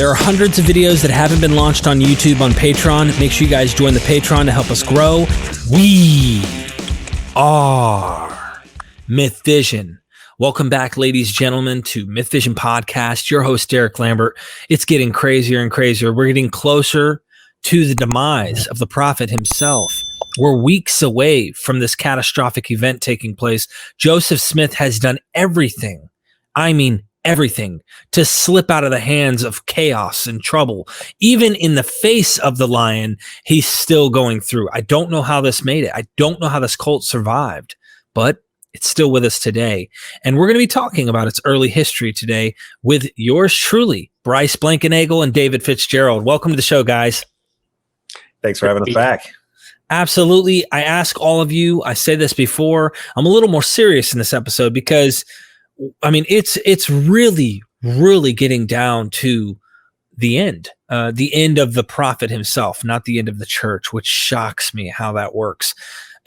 There are hundreds of videos that haven't been launched on YouTube on Patreon. Make sure you guys join the Patreon to help us grow. We are MythVision. Welcome back, ladies and gentlemen, to MythVision Podcast. Your host, Derek Lambert. It's getting crazier and crazier. We're getting closer to the demise of the prophet himself. We're weeks away from this catastrophic event taking place. Joseph Smith has done everything, I mean everything, to slip out of the hands of chaos and trouble. Even in the face of the lion, he's still going through. I don't know how this made it. I don't know how this cult survived, but it's still with us today. And we're going to be talking about its early history today with yours truly, Bryce Blankenagel and David Fitzgerald. Welcome to the show, guys. Thanks for having us back. Absolutely. I ask all of you, I say this before, I'm a little more serious in this episode because, I mean, it's really, really getting down to the end of the prophet himself, not the end of the church, which shocks me how that works.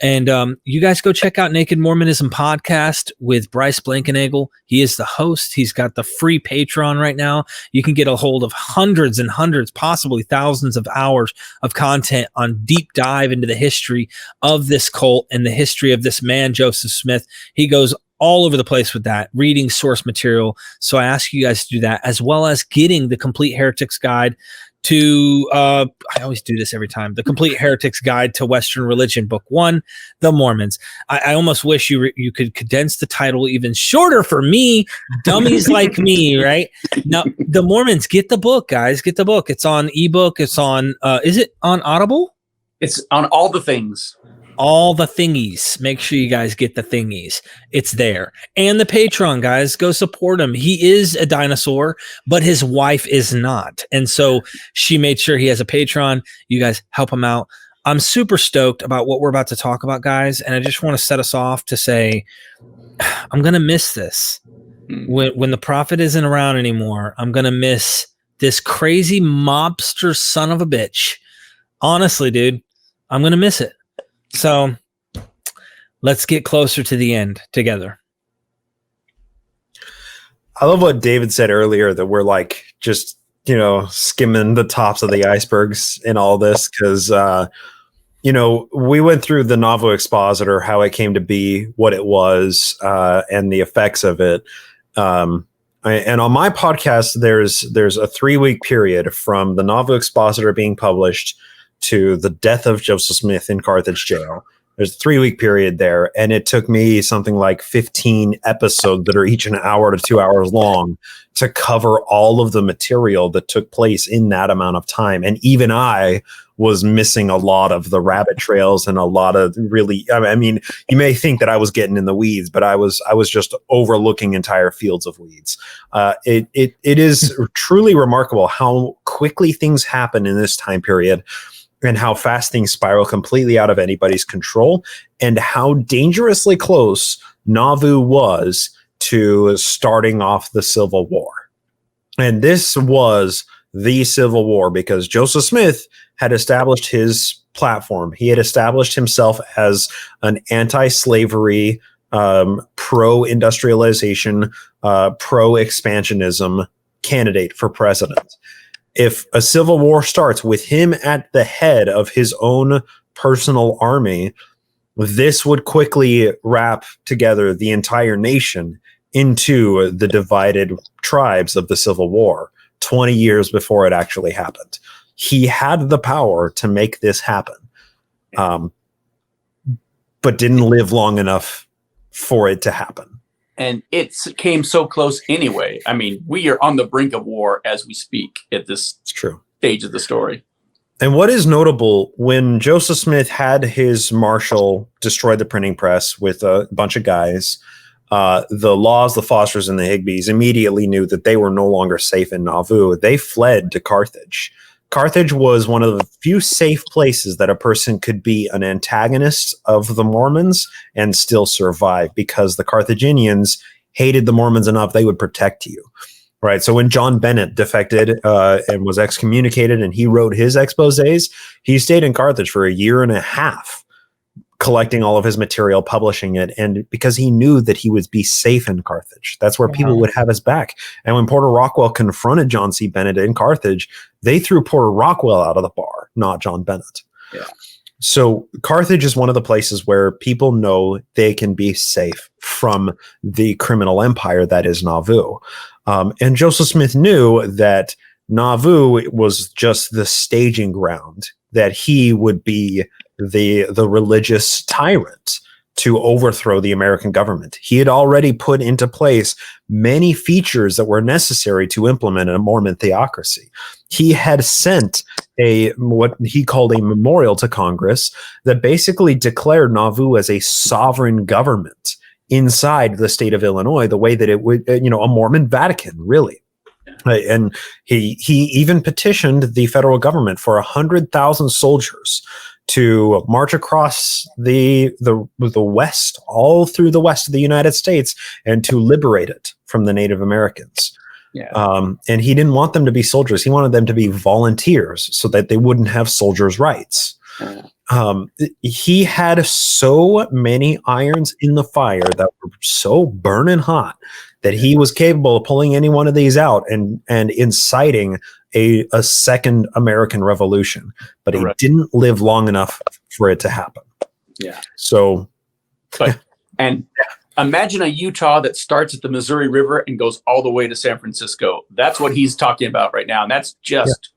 And you guys go check out Naked Mormonism Podcast with Bryce Blankenagel. He is the host. He's got the free Patreon right now. You can get a hold of hundreds and hundreds, possibly thousands of hours of content on deep dive into the history of this cult and the history of this man, Joseph Smith. He goes all over the place with that, reading source material. So I ask you guys to do that, as well as getting the Complete Heretics Guide to, I always do this every time, the Complete Heretics Guide to Western Religion, Book 1, The Mormons. I almost wish you could condense the title even shorter for me, dummies like me, right? Now, The Mormons, get the book, guys, get the book. It's on ebook. It's on, is it on Audible? It's on all the things. All the thingies. Make sure you guys get the thingies. It's there. And the Patreon, guys, go support him. He is a dinosaur, but his wife is not. And so she made sure he has a Patreon. You guys help him out. I'm super stoked about what we're about to talk about, guys. And I just want to set us off to say, I'm going to miss this. When the prophet isn't around anymore, I'm going to miss this crazy mobster son of a bitch. Honestly, dude, I'm going to miss it. So let's get closer to the end together. I love what David said earlier, that we're like just, skimming the tops of the icebergs in all this. Because, we went through the Nauvoo Expositor, how it came to be, what it was, and the effects of it. And on my podcast, there's a 3-week period from the Nauvoo Expositor being published to the death of Joseph Smith in Carthage jail. There's a 3-week period there, and it took me something like 15 episodes that are each an hour to 2 hours long to cover all of the material that took place in that amount of time. And even I was missing a lot of the rabbit trails and a lot of really, I mean, you may think that I was getting in the weeds, but I was just overlooking entire fields of weeds. It is truly remarkable how quickly things happen in this time period, and how fast things spiral completely out of anybody's control, and how dangerously close Nauvoo was to starting off the Civil War. And this was the Civil War because Joseph Smith had established his platform. He had established himself as an anti-slavery, pro-industrialization, pro-expansionism candidate for president. If a civil war starts with him at the head of his own personal army, this would quickly wrap together the entire nation into the divided tribes of the Civil War 20 years before it actually happened. He had the power to make this happen, but didn't live long enough for it to happen. And it came so close anyway. I mean, we are on the brink of war as we speak at this stage of the story. And what is notable, when Joseph Smith had his marshal destroy the printing press with a bunch of guys, the Laws, the Fosters, and the Higbees immediately knew that they were no longer safe in Nauvoo. They fled to Carthage. Carthage was one of the few safe places that a person could be an antagonist of the Mormons and still survive, because the Carthaginians hated the Mormons enough they would protect you. Right. So when John Bennett defected and was excommunicated and he wrote his exposés, he stayed in Carthage for a year and a half, collecting all of his material, publishing it, and because he knew that he would be safe in Carthage. That's where people would have his back. And when Porter Rockwell confronted John C. Bennett in Carthage, they threw Porter Rockwell out of the bar, not John Bennett. Yeah. So Carthage is one of the places where people know they can be safe from the criminal empire that is Nauvoo. And Joseph Smith knew that Nauvoo was just the staging ground, that he would be the religious tyrant to overthrow the American government. He had already put into place many features that were necessary to implement a Mormon theocracy. He had sent what he called a memorial to Congress that basically declared Nauvoo as a sovereign government inside the state of Illinois, the way that it would, a Mormon Vatican, really. And he even petitioned the federal government for 100,000 soldiers to march across the West, all through the West of the United States, and to liberate it from the Native Americans. Yeah. And he didn't want them to be soldiers. He wanted them to be volunteers so that they wouldn't have soldiers' rights. He had so many irons in the fire that were so burning hot that he was capable of pulling any one of these out and inciting a second American Revolution. But he didn't live long enough for it to happen. Yeah. So, and imagine a Utah that starts at the Missouri River and goes all the way to San Francisco. That's what he's talking about right now. And that's just,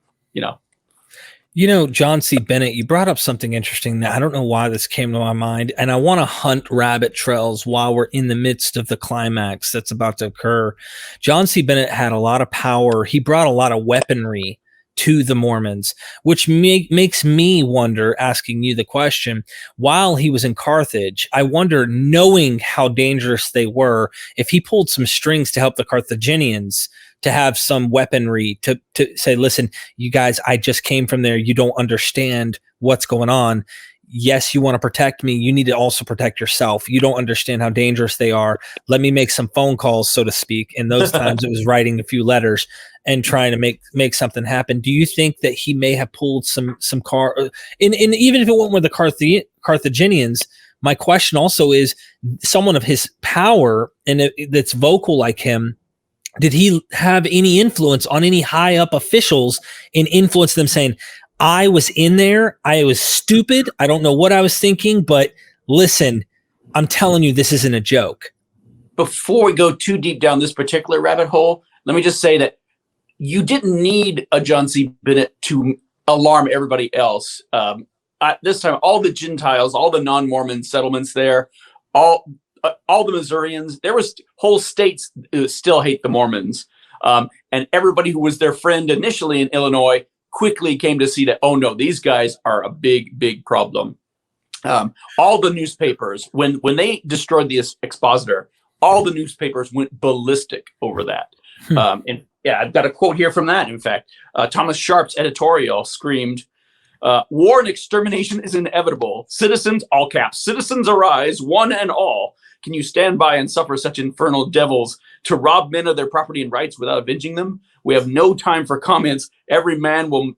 John C. Bennett, you brought up something interesting that I don't know why this came to my mind, and I want to hunt rabbit trails while we're in the midst of the climax that's about to occur. John C. Bennett had a lot of power. He brought a lot of weaponry to the Mormons, which makes me wonder, asking you the question, while he was in Carthage, I wonder, knowing how dangerous they were, if he pulled some strings to help the Carthaginians to have some weaponry to say, listen, you guys, I just came from there. You don't understand what's going on. Yes, you want to protect me. You need to also protect yourself. You don't understand how dangerous they are. Let me make some phone calls, so to speak. In those times, it was writing a few letters and trying to make something happen. Do you think that he may have pulled some in even if it went with the Carthaginians? My question also is, someone of his power and that's vocal like him, did he have any influence on any high up officials and influence them saying, I was in there, I was stupid, I don't know what I was thinking, but listen, I'm telling you, this isn't a joke? Before we go too deep down this particular rabbit hole, let me just say that you didn't need a John C. Bennett to alarm everybody else. At this time, all the Gentiles, all the non-Mormon settlements there, all the Missourians, there was whole states that still hate the Mormons. And everybody who was their friend initially in Illinois quickly came to see that, oh no, these guys are a big, big problem. All the newspapers, when they destroyed the expositor, all the newspapers went ballistic over that. And yeah, I've got a quote here from that. In fact, Thomas Sharp's editorial screamed, war and extermination is inevitable. Citizens, all caps, citizens arise, one and all. Can you stand by and suffer such infernal devils to rob men of their property and rights without avenging them? We have no time for comments. Every man will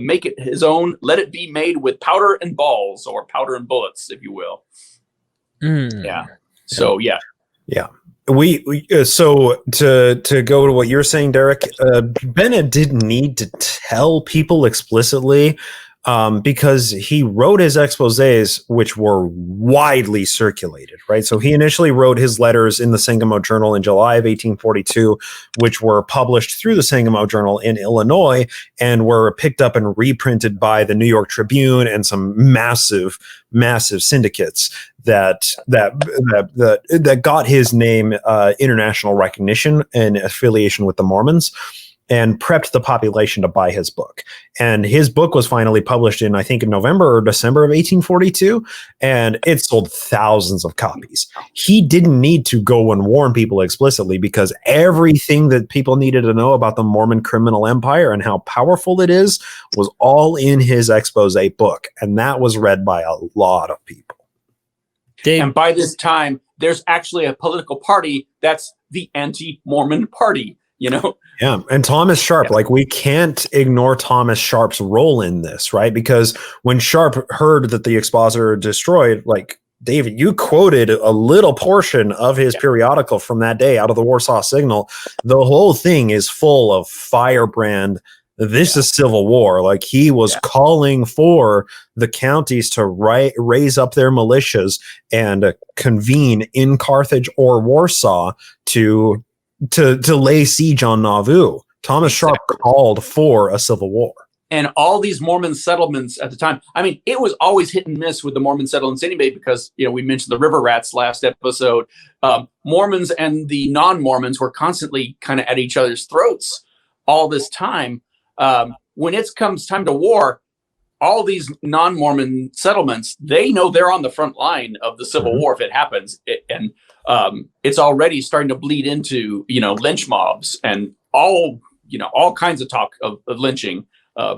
make it his own. Let it be made with powder and balls, or powder and bullets, if you will. Yeah. So, yeah. Yeah. So to go to what you're saying, Derek, Bennett didn't need to tell people explicitly, because he wrote his exposés, which were widely circulated, right? So he initially wrote his letters in the Sangamo Journal in July of 1842, which were published through the Sangamo Journal in Illinois and were picked up and reprinted by the New York Tribune and some massive syndicates that got his name international recognition and affiliation with the Mormons, and prepped the population to buy his book. And his book was finally published in, I think, in November or December of 1842, and it sold thousands of copies. He didn't need to go and warn people explicitly, because everything that people needed to know about the Mormon criminal empire and how powerful it is was all in his expose book, and that was read by a lot of people. And by this time, there's actually a political party that's the anti-Mormon party. you know? Yeah. And Thomas Sharp, Yeah. like we can't ignore Thomas Sharp's role in this, right? Because when Sharp heard that the expositor destroyed, like David, you quoted a little portion of his periodical from that day out of the Warsaw Signal. The whole thing is full of firebrand. This is civil war. Like he was calling for the counties to raise up their militias and convene in Carthage or Warsaw to lay siege on Nauvoo. Thomas Sharp called for a civil war. And all these Mormon settlements at the time, I mean, it was always hit and miss with the Mormon settlements anyway, because, you know, we mentioned the river rats last episode. Mormons and the non-Mormons were constantly kind of at each other's throats all this time. When it comes time to war, all these non-Mormon settlements, they know they're on the front line of the Civil War if it happens. And it's already starting to bleed into, you know, lynch mobs and all kinds of talk of lynching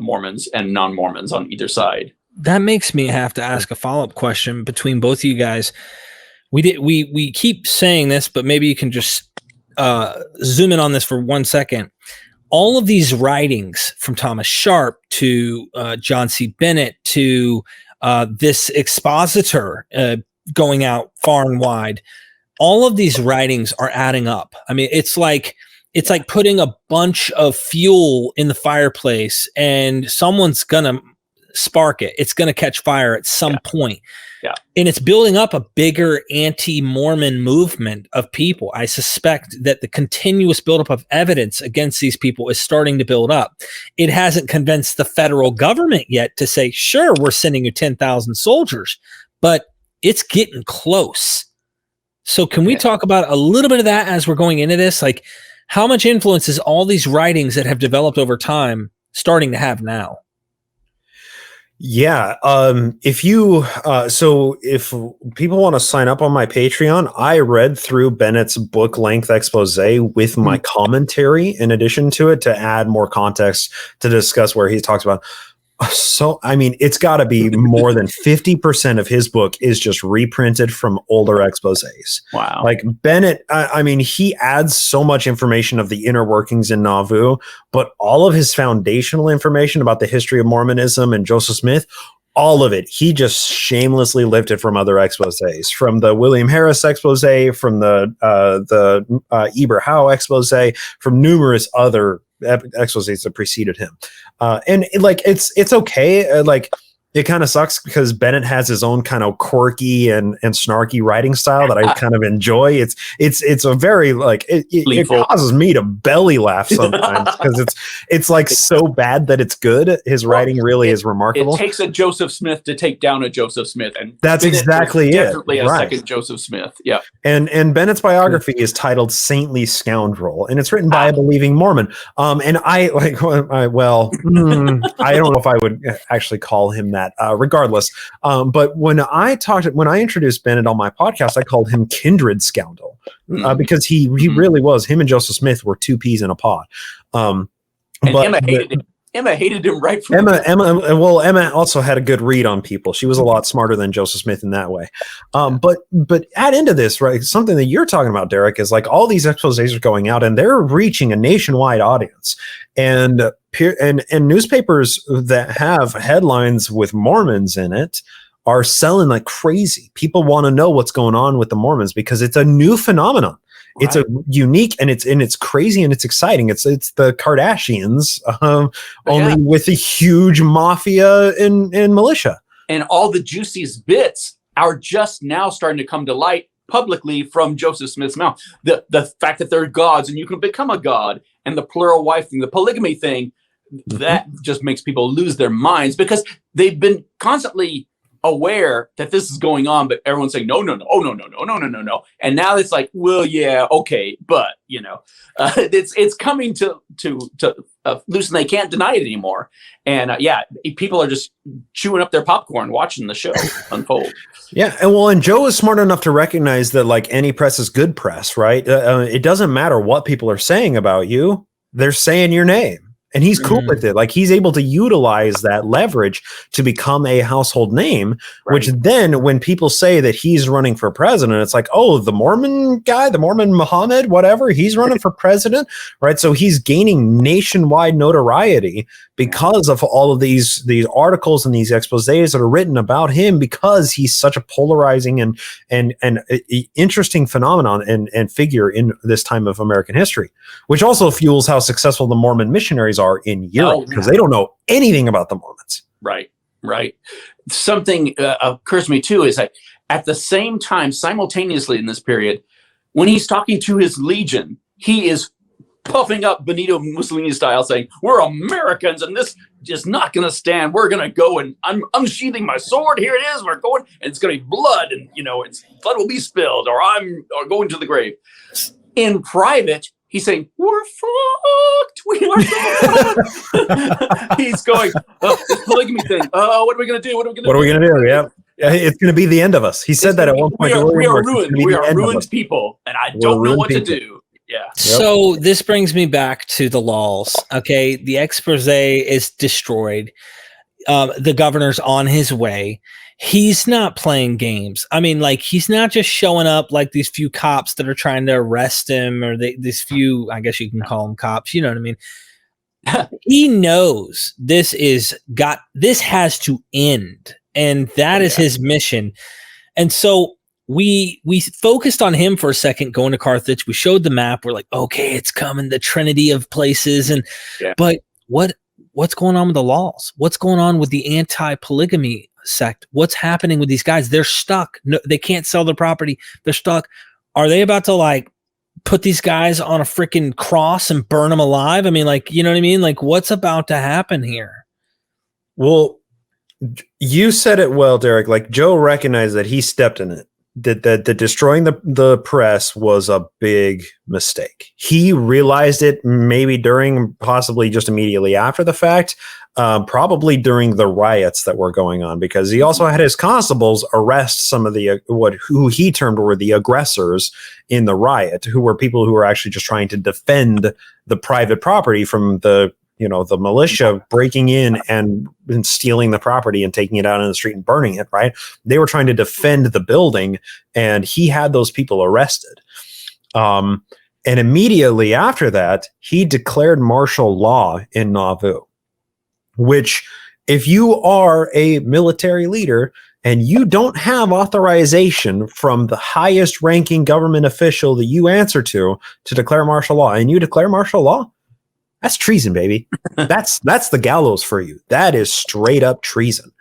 Mormons and non-Mormons on either side. That makes me have to ask a follow-up question between both of you guys. We keep saying this, but maybe you can just zoom in on this for 1 second. All of these writings from Thomas Sharp to John C. Bennett to this expositor going out far and wide, all of these writings are adding up. I mean, it's like putting a bunch of fuel in the fireplace and someone's going to spark it. It's going to catch fire at some point. Yeah. And it's building up a bigger anti-Mormon movement of people. I suspect that the continuous buildup of evidence against these people is starting to build up. It hasn't convinced the federal government yet to say, sure, we're sending you 10,000 soldiers, but it's getting close. So can we talk about a little bit of that as we're going into this? Like, how much influence is all these writings that have developed over time starting to have now? Yeah. If people want to sign up on my Patreon, I read through Bennett's book length expose with my commentary in addition to it to add more context to discuss where he talks about. So, I mean, it's got to be more than 50% of his book is just reprinted from older exposés. Wow. Like Bennett, I mean, he adds so much information of the inner workings in Nauvoo, but all of his foundational information about the history of Mormonism and Joseph Smith, all of it, he just shamelessly lifted from other exposés, from the William Harris expose, from the Eber Howe expose, from numerous other exposés that preceded him. And like, it's okay. Like, it kind of sucks because Bennett has his own kind of quirky and snarky writing style that I kind of enjoy. It's a very like it causes me to belly laugh sometimes because it's like so bad that it's good. His writing really is remarkable. It takes a Joseph Smith to take down a Joseph Smith, and that's Bennett exactly it. Definitely a second Joseph Smith. Yeah. And Bennett's biography is titled "Saintly Scoundrel," and it's written by a believing Mormon. And I like I don't know if I would actually call him that. Regardless, but when I introduced Bennett on my podcast, I called him kindred scoundrel because he really was. Him and Joseph Smith were two peas in a pod. And Emma hated him right from Emma also had a good read on people. She was a lot smarter than Joseph Smith in that way. But add into this, right? Something that you're talking about, Derek, is like all these exposés are going out and they're reaching a nationwide audience. And newspapers that have headlines with Mormons in it are selling like crazy. People want to know what's going on with the Mormons because it's a new phenomenon. Right. It's a unique and it's crazy and it's exciting. It's the Kardashians only with a huge mafia and militia. And all the juiciest bits are just now starting to come to light publicly from Joseph Smith's mouth. The fact that they're gods and you can become a god, and the plural wife thing, the polygamy thing, that just makes people lose their minds because they've been constantly aware that this is going on, but everyone's saying no. And now it's like, well, yeah, okay, but you know, it's coming to loose, and they can't deny it anymore. And people are just chewing up their popcorn watching the show unfold. Yeah, and Joe is smart enough to recognize that like any press is good press, right? It doesn't matter what people are saying about you; they're saying your name. And he's cool with it. Like, he's able to utilize that leverage to become a household name, which then when people say that he's running for president, it's like, oh, the Mormon guy, the Mormon Muhammad, whatever, he's running for president, right? So he's gaining nationwide notoriety because of all of these articles and these exposés that are written about him, because he's such a polarizing and interesting phenomenon and figure in this time of American history, which also fuels how successful the Mormon missionaries are in Europe, because they don't know anything about the Mormons. Right. Something occurs to me too is that at the same time, simultaneously in this period, when he's talking to his legion, he is puffing up Benito Mussolini style, saying, "We're Americans, and this is not going to stand. We're going to go, and I'm unsheathing my sword. Here it is. We're going, and it's going to be blood, and blood will be spilled, or I'm going to the grave." In private, he's saying, "We're fucked. We are so fucked." He's going, this polygamy thing. What are we going to do? What are we going to do? Yeah. It's going to be the end of us. He said that at one point. We are ruined. We are ruined people, and I don't know what to do. Yeah. So this brings me back to the laws. Okay. The expose is destroyed. The governor's on his way. He's not playing games. I mean, like, he's not just showing up like these few cops that are trying to arrest him, or these few, I guess you can call them cops. You know what I mean? He knows this has to end, and that is his mission. And so we focused on him for a second, going to Carthage. We showed the map. We're like, okay, it's coming, the trinity of places. But what's going on with the laws? What's going on with the anti-polygamy sect? What's happening with these guys? They're stuck. No, they can't sell their property. They're stuck. Are they about to like put these guys on a freaking cross and burn them alive? I mean, like, you know what I mean? Like, what's about to happen here? Well, you said it well, Derek. Like, Joe recognized that he stepped in it. That destroying the press was a big mistake. He realized it maybe during, possibly just immediately after the fact, probably during the riots that were going on, because he also had his constables arrest some of the who he termed were the aggressors in the riot, who were people who were actually just trying to defend the private property from the militia breaking in and stealing the property and taking it out in the street and burning it, right? They were trying to defend the building, and he had those people arrested. And immediately after that, he declared martial law in Nauvoo, which, if you are a military leader and you don't have authorization from the highest ranking government official that you answer to declare martial law, and you declare martial law, that's treason, baby. That's the gallows for you. That is straight up treason.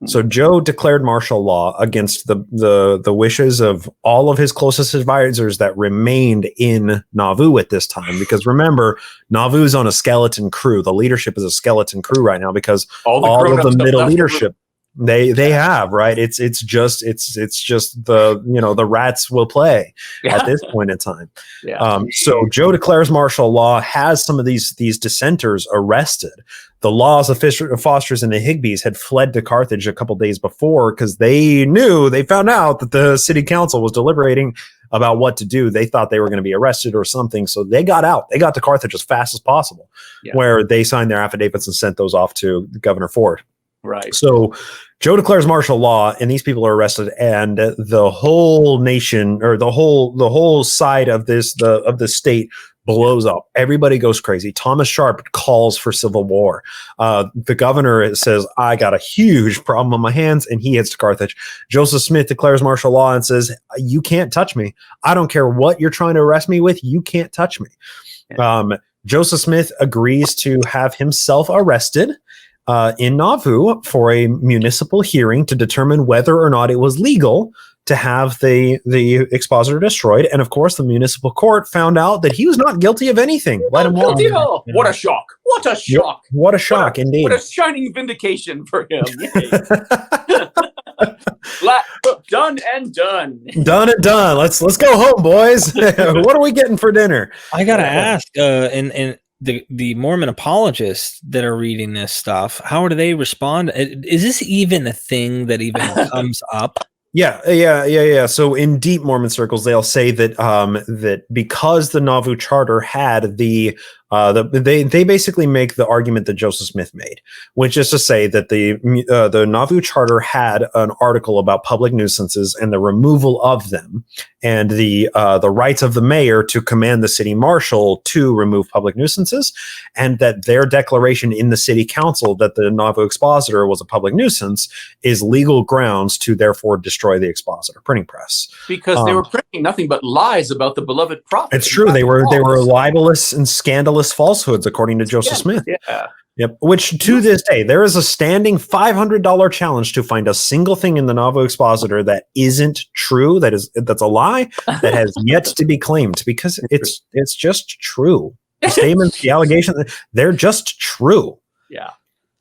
So Joe declared martial law against the wishes of all of his closest advisors that remained in Nauvoo at this time. Because remember, Nauvoo's on a skeleton crew. The leadership is a skeleton crew right now, because all of the middle leadership they have, right? It's just the rats will play at this point in time. So Joe declares martial law, has some of these dissenters arrested. The Laws of Fosters and the Higbees had fled to Carthage a couple days before, because they found out that the city council was deliberating about what to do. They thought they were going to be arrested or something, so they got out. They got to Carthage as fast as possible, where they signed their affidavits and sent those off to Governor Ford. Right. So Joe declares martial law, and these people are arrested, and the whole nation, or the whole side of the state, blows up. Everybody goes crazy. Thomas Sharp calls for civil war. The governor says, "I got a huge problem on my hands," and he heads to Carthage. Joseph Smith declares martial law and says, "You can't touch me. I don't care what you're trying to arrest me with. You can't touch me." Joseph Smith agrees to have himself arrested in Nauvoo for a municipal hearing to determine whether or not it was legal to have the expositor destroyed. And of course, the municipal court found out that he was not guilty of anything. Let him walk. What a shock. What a shock. Yep. What a shock, indeed. What a shining vindication for him. Done and done. Done and done. Let's go home, boys. What are we getting for dinner? I gotta ask, and the Mormon apologists that are reading this stuff, how do they respond? Is this even a thing that even comes up? Yeah. So in deep Mormon circles, they'll say that that because the Nauvoo Charter had the They basically make the argument that Joseph Smith made, which is to say that the Nauvoo Charter had an article about public nuisances and the removal of them, and the rights of the mayor to command the city marshal to remove public nuisances, and that their declaration in the city council that the Nauvoo Expositor was a public nuisance is legal grounds to therefore destroy the Expositor printing press, because they were printing nothing but lies about the beloved prophet. It's true. They were libelous and scandalous falsehoods, according to Joseph Smith. Yeah. Yep. Which to this day, there is a standing $500 challenge to find a single thing in the Nauvoo Expositor that isn't true, that's a lie, that has yet to be claimed, because it's just true. The statements, the allegations, they're just true. Yeah.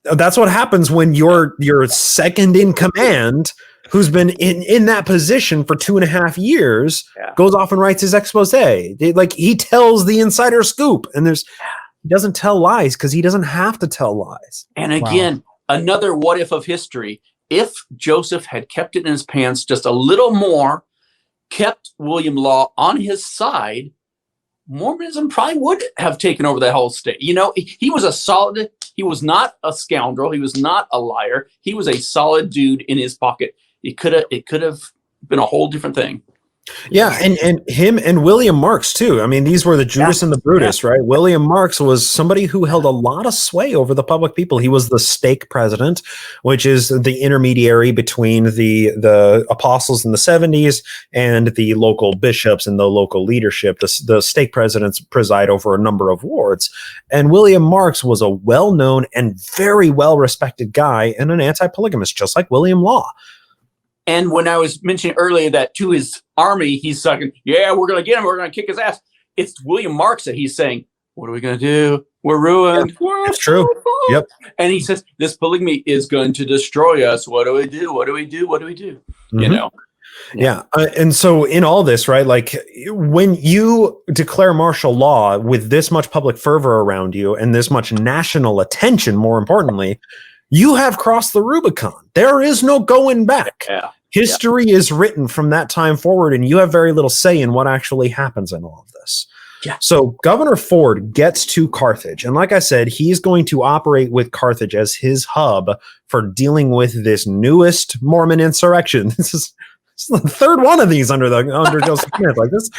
That's what happens when your second in command, who's been in that position for 2.5 years, goes off and writes his expose. He tells the insider scoop, and he doesn't tell lies because he doesn't have to tell lies. And again, another what if of history. If Joseph had kept it in his pants just a little more, kept William Law on his side, Mormonism probably would have taken over that whole state. He was he was not a scoundrel. He was not a liar. He was a solid dude in his pocket. It could have been a whole different thing. Yeah, and him and William Marks too. I mean, these were the Judas and the Brutus, right? William Marks was somebody who held a lot of sway over the public people. He was the stake president, which is the intermediary between the apostles in the 70s and the local bishops and the local leadership. The stake presidents preside over a number of wards. And William Marks was a well-known and very well-respected guy and an anti-polygamist, just like William Law. And when I was mentioning earlier that to his army, he's sucking, we're going to get him. We're going to kick his ass. It's William Marks that he's saying, what are we going to do? We're ruined. It's true. Yep. And he says, this polygamy is going to destroy us. What do we do? What do we do? What do we do? Mm-hmm. Yeah. And so in all this, right, like when you declare martial law with this much public fervor around you and this much national attention, more importantly, you have crossed the Rubicon. There is no going back. Yeah. History is written from that time forward, and you have very little say in what actually happens in all of this. Yeah. So Governor Ford gets to Carthage, and like I said, he's going to operate with Carthage as his hub for dealing with this newest Mormon insurrection. This is the third one of these under Joseph Smith. Like this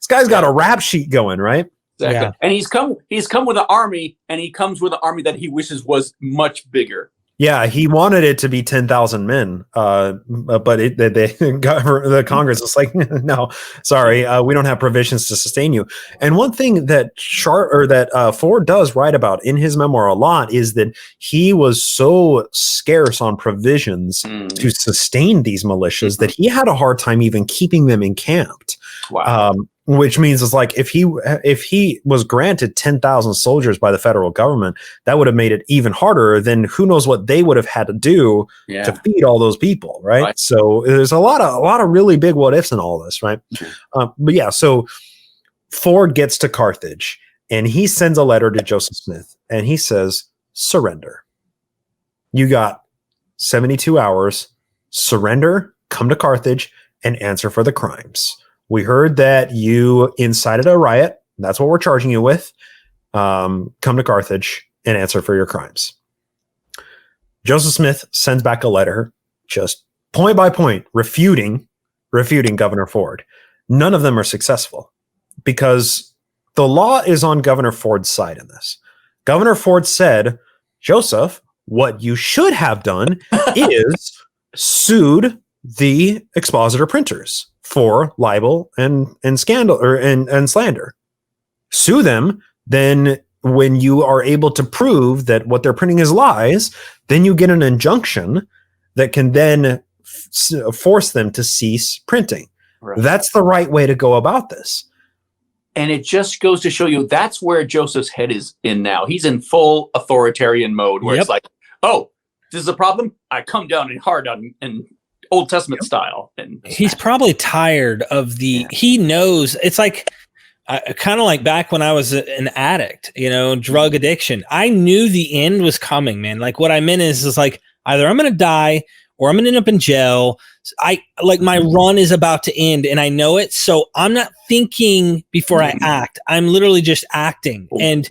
guy's got a rap sheet going, right? Exactly. Yeah. And he's come with an army, and he comes with an army that he wishes was much bigger. Yeah, he wanted it to be 10,000 men, but the Congress is like, no, sorry, we don't have provisions to sustain you. And one thing that Ford does write about in his memoir a lot is that he was so scarce on provisions to sustain these militias that he had a hard time even keeping them encamped. Wow. Which means it's like if he was granted 10,000 soldiers by the federal government, that would have made it even harder. Than who knows what they would have had to do to feed all those people, right? So there's a lot of really big what ifs in all this, right? But yeah, so Ford gets to Carthage and he sends a letter to Joseph Smith and he says, "Surrender. You got 72 hours. Surrender. Come to Carthage and answer for the crimes. We heard that you incited a riot. That's what we're charging you with. Come to Carthage and answer for your crimes." Joseph Smith sends back a letter, just point by point, refuting Governor Ford. None of them are successful because the law is on Governor Ford's side in this. Governor Ford said, "Joseph, what you should have done is sued the expositor printers for libel and scandal and slander. Sue them. Then when you are able to prove that what they're printing is lies, then you get an injunction that can then force them to cease printing." Right. That's the right way to go about this. And it just goes to show you that's where Joseph's head is in now. He's in full authoritarian mode where it's like, oh, this is a problem. I come down and hard on and Old Testament style. And he's probably tired of he knows it's like kind of like back when I was an addict, drug addiction. I knew the end was coming, man. Like what I meant is like either I'm going to die or I'm going to end up in jail. I like my run is about to end and I know it. So I'm not thinking before I act. I'm literally just acting. And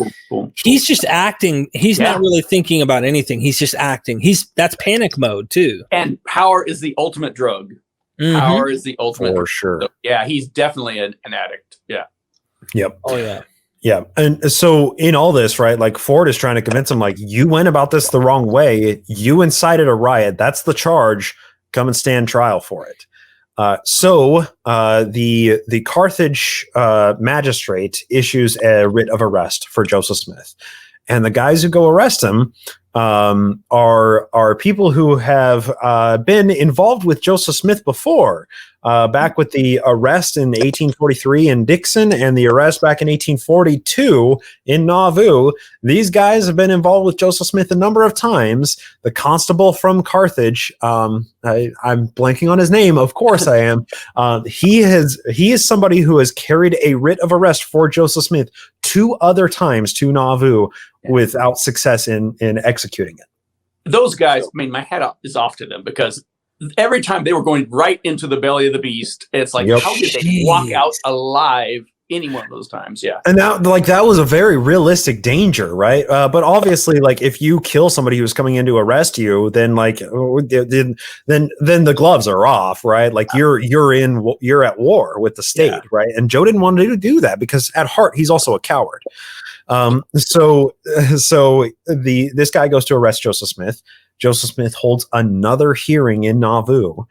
he's just acting. He's not really thinking about anything. He's just acting. That's panic mode too. And power is the ultimate drug. Power is the ultimate For drug. sure. So, yeah, he's definitely an addict. Yeah. Yep. Oh yeah. Yeah. And so in all this, right, like Ford is trying to convince him, like, you went about this the wrong way. You incited a riot. That's the charge. Come and stand trial for it. So the Carthage magistrate issues a writ of arrest for Joseph Smith. And the guys who go arrest him are people who have been involved with Joseph Smith before, back with the arrest in 1843 in Dixon and the arrest back in 1842 in Nauvoo. These guys have been involved with Joseph Smith a number of times. The constable from Carthage, I'm blanking on his name. Of course I am. He is somebody who has carried a writ of arrest for Joseph Smith 2 other times to Nauvoo without success in executing it. Those guys, I mean, my hat is off to them, because every time they were going right into the belly of the beast, it's like, how did they walk out alive any one of those times? Yeah. And that was a very realistic danger, right? But obviously, like, if you kill somebody who's coming in to arrest you, then then the gloves are off, right? Like you're at war with the state, right? And Joe didn't want to do that because at heart he's also a coward. So this guy goes to arrest Joseph Smith. Joseph Smith holds another hearing in Nauvoo,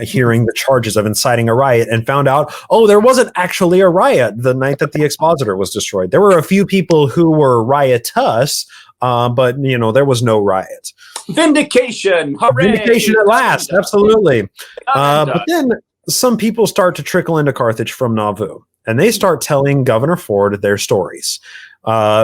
hearing the charges of inciting a riot, and found out, there wasn't actually a riot the night that the expositor was destroyed. There were a few people who were riotous, but there was no riot. Vindication! Hooray! Vindication at last, absolutely. But then some people start to trickle into Carthage from Nauvoo, and they start telling Governor Ford their stories.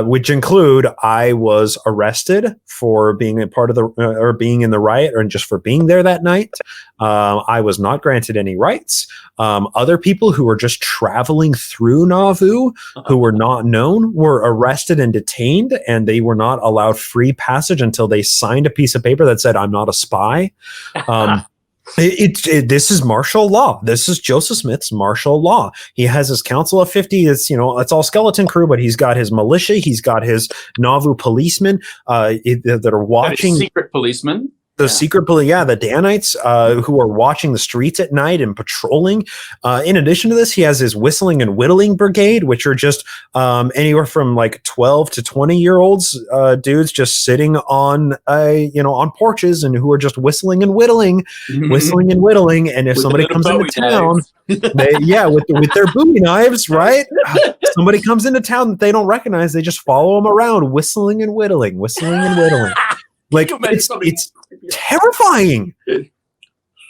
Which include, I was arrested for being a part of or being in the riot, or just for being there that night. I was not granted any rights. Other people who were just traveling through Nauvoo, who were not known, were arrested and detained, and they were not allowed free passage until they signed a piece of paper that said, I'm not a spy. This is martial law. This is Joseph Smith's martial law. He has his council of 50. It's all skeleton crew, but he's got his militia. He's got his Nauvoo policemen that are watching. Secret policemen. The secret police, the Danites, who are watching the streets at night and patrolling. In addition to this, he has his whistling and whittling brigade, which are just anywhere from like 12 to 20-year-olds, dudes just sitting on porches and who are just whistling and whittling. And if somebody comes into town, with their Bowie knives, right? Somebody comes into town that they don't recognize, they just follow them around, whistling and whittling. Like, it's terrifying.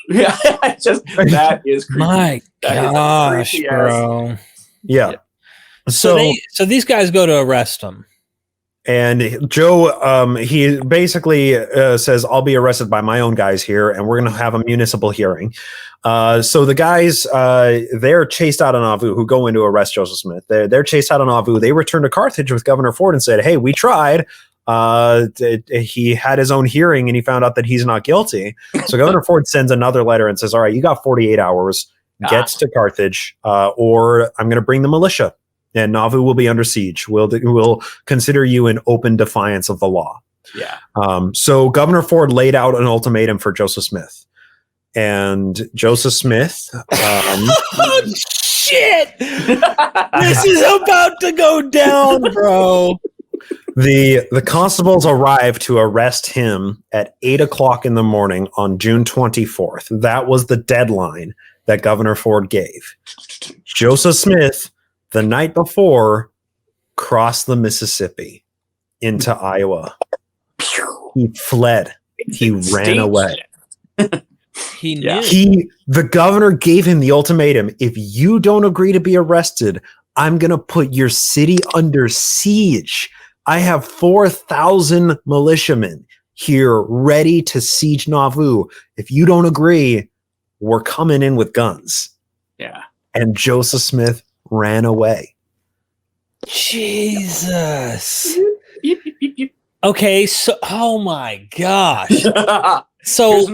Yeah, that is creepy. My gosh, bro. Yeah. So these guys go to arrest him. And Joe, he basically says, I'll be arrested by my own guys here, and we're going to have a municipal hearing. So the guys, they're chased out of Nauvoo, who go in to arrest Joseph Smith. They're chased out of Nauvoo. They return to Carthage with Governor Ford and said, hey, we tried. He had his own hearing and he found out that he's not guilty. So Governor Ford sends another letter and says, all right, you got 48 hours, gets to Carthage, or I'm going to bring the militia and Nauvoo will be under siege. We'll consider you in open defiance of the law. Yeah. So Governor Ford laid out an ultimatum for Joseph Smith, and Joseph Smith, oh shit! This is about to go down, bro. The constables arrived to arrest him at 8:00 in the morning on June 24th. That was the deadline that Governor Ford gave. Joseph Smith, the night before, crossed the Mississippi into Iowa. He fled. He ran away. He knew. The governor gave him the ultimatum. If you don't agree to be arrested, I'm going to put your city under siege. I have 4,000 militiamen here ready to siege Nauvoo. If you don't agree, we're coming in with guns. Yeah. And Joseph Smith ran away. Jesus. Okay, so oh my gosh. So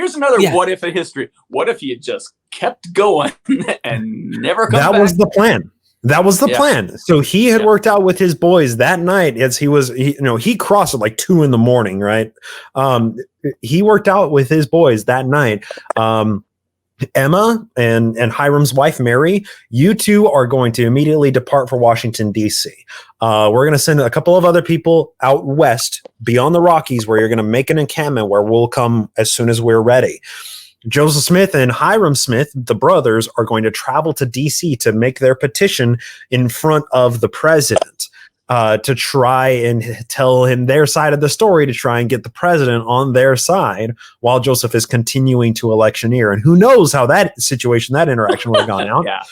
Here's another Yeah. what if in history. What if he had just kept going and never come back? That was the plan. That was the Yeah. plan. So he had Yeah. worked out with his boys that night as he crossed at like 2 a.m, right? He worked out with his boys that night. Emma and Hiram's wife, Mary, you two are going to immediately depart for Washington, D.C. We're going to send a couple of other people out west beyond the Rockies where you're going to make an encampment where we'll come as soon as we're ready. Joseph Smith and Hiram Smith, the brothers, are going to travel to D.C. to make their petition in front of the president to try and tell him their side of the story, to try and get the president on their side while Joseph is continuing to electioneer. And who knows how that interaction would have gone out. Yeah.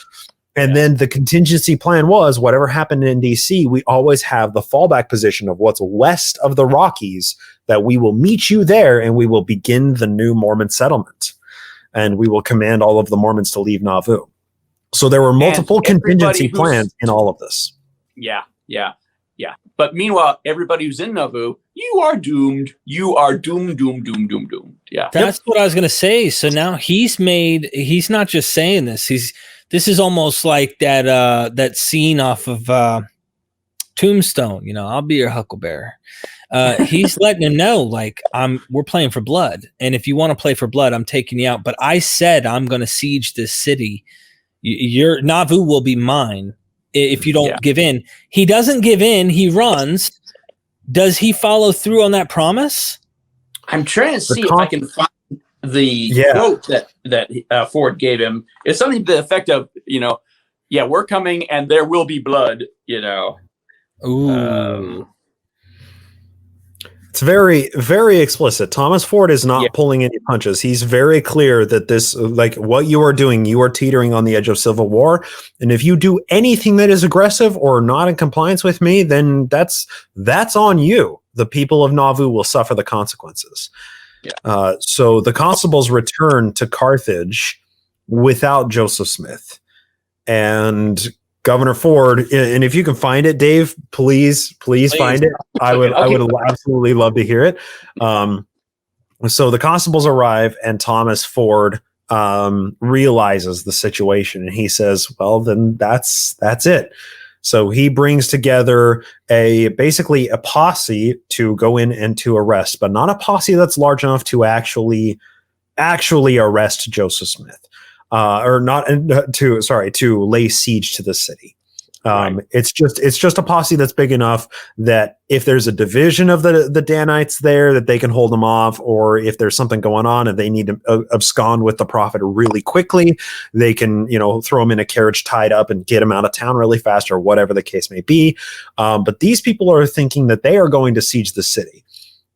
And then the contingency plan was whatever happened in D.C., we always have the fallback position of what's west of the Rockies, that we will meet you there and we will begin the new Mormon settlement. And we will command all of the Mormons to leave Nauvoo. So there were multiple contingency plans in all of this. Yeah. But meanwhile, everybody who's in Nauvoo, you are doomed. You are doomed. Yeah. That's what I was going to say. So now he's not just saying this. This is almost like that scene off of Tombstone, I'll be your huckleberry. He's letting him know, like, we're playing for blood. And if you want to play for blood, I'm taking you out. But I said, I'm going to siege this city. Your Nauvoo will be mine if you don't give in. He doesn't give in. He runs. Does he follow through on that promise? I'm trying to see if I can find the quote that Ford gave him. It's something to the effect of, we're coming and there will be blood, Ooh. It's very, very explicit. Thomas Ford is not pulling any punches. He's very clear that this, like, what you are doing, you are teetering on the edge of civil war. And if you do anything that is aggressive or not in compliance with me, then that's on you. The people of Nauvoo will suffer the consequences. Yeah. So the constables return to Carthage without Joseph Smith. And Governor Ford, and if you can find it, Dave, please find it. I would absolutely love to hear it. So the constables arrive, and Thomas Ford realizes the situation, and he says, "Well, then that's it." So he brings together basically a posse to go in and to arrest, but not a posse that's large enough to actually arrest Joseph Smith. To lay siege to the city. Right. It's just a posse that's big enough that if there's a division of the Danites there, that they can hold them off, or if there's something going on and they need to abscond with the prophet really quickly, they can throw him in a carriage tied up and get him out of town really fast, or whatever the case may be. But these people are thinking that they are going to siege the city.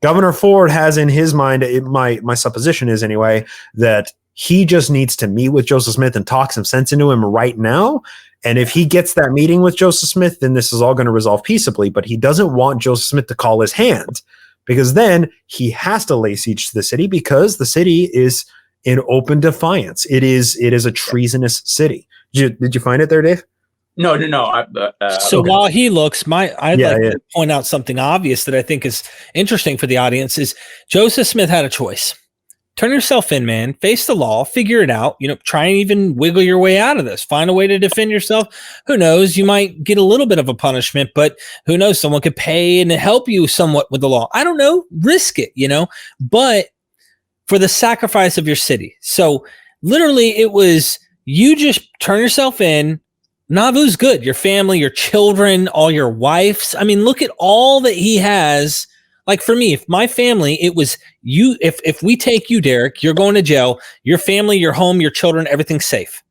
Governor Ford has in his mind, my supposition is anyway, that he just needs to meet with Joseph Smith and talk some sense into him right now. And if he gets that meeting with Joseph Smith, then this is all going to resolve peaceably. But he doesn't want Joseph Smith to call his hand, because then he has to lay siege to the city, because the city is in open defiance. It is a treasonous city. Did you find it there, Dave? No. While he looks, I'd like to point out something obvious that I think is interesting for the audience is Joseph Smith had a choice. Turn yourself in, man. Face the law. Figure it out. Try and even wiggle your way out of this. Find a way to defend yourself. Who knows? You might get a little bit of a punishment, but who knows? Someone could pay and help you somewhat with the law. I don't know. Risk it, but for the sacrifice of your city. So literally it was, you just turn yourself in. Nauvoo's good. Your family, your children, all your wives. I mean, look at all that he has. Like for me, if my family, it was you, if we take you, Derek, you're going to jail, your family, your home, your children, everything's safe.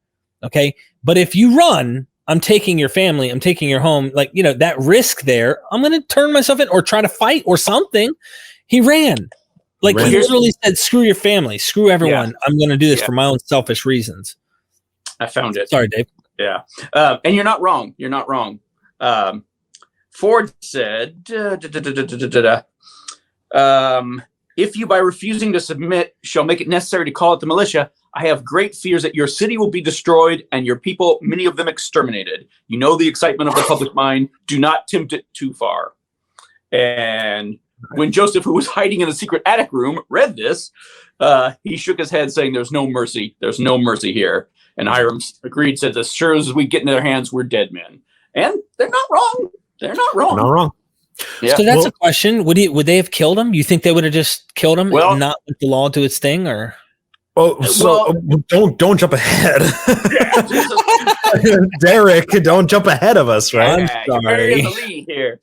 Okay. But if you run, I'm taking your family, I'm taking your home, that risk there, I'm going to turn myself in or try to fight or something. He ran. He literally said, screw your family, screw everyone. Yeah. I'm going to do this for my own selfish reasons. I found it. Sorry, Dave. Yeah. And you're not wrong. You're not wrong. Ford said, if you by refusing to submit shall make it necessary to call it the militia, I have great fears that your city will be destroyed and your people, many of them exterminated. You know the excitement of the public mind. Do not tempt it too far. And when Joseph, who was hiding in a secret attic room, read this, he shook his head saying, there's no mercy here. And Hiram agreed, said, as sure as we get into their hands, we're dead men. And they're not wrong. Not wrong. Yeah. So that's a question. Would they have killed him? You think they would have just killed him and not let the law do its thing, or? Oh, so don't jump ahead. Derek, don't jump ahead of us, right? Yeah, you're very in the lead here.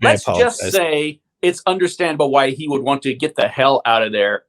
Let's just say it's understandable why he would want to get the hell out of there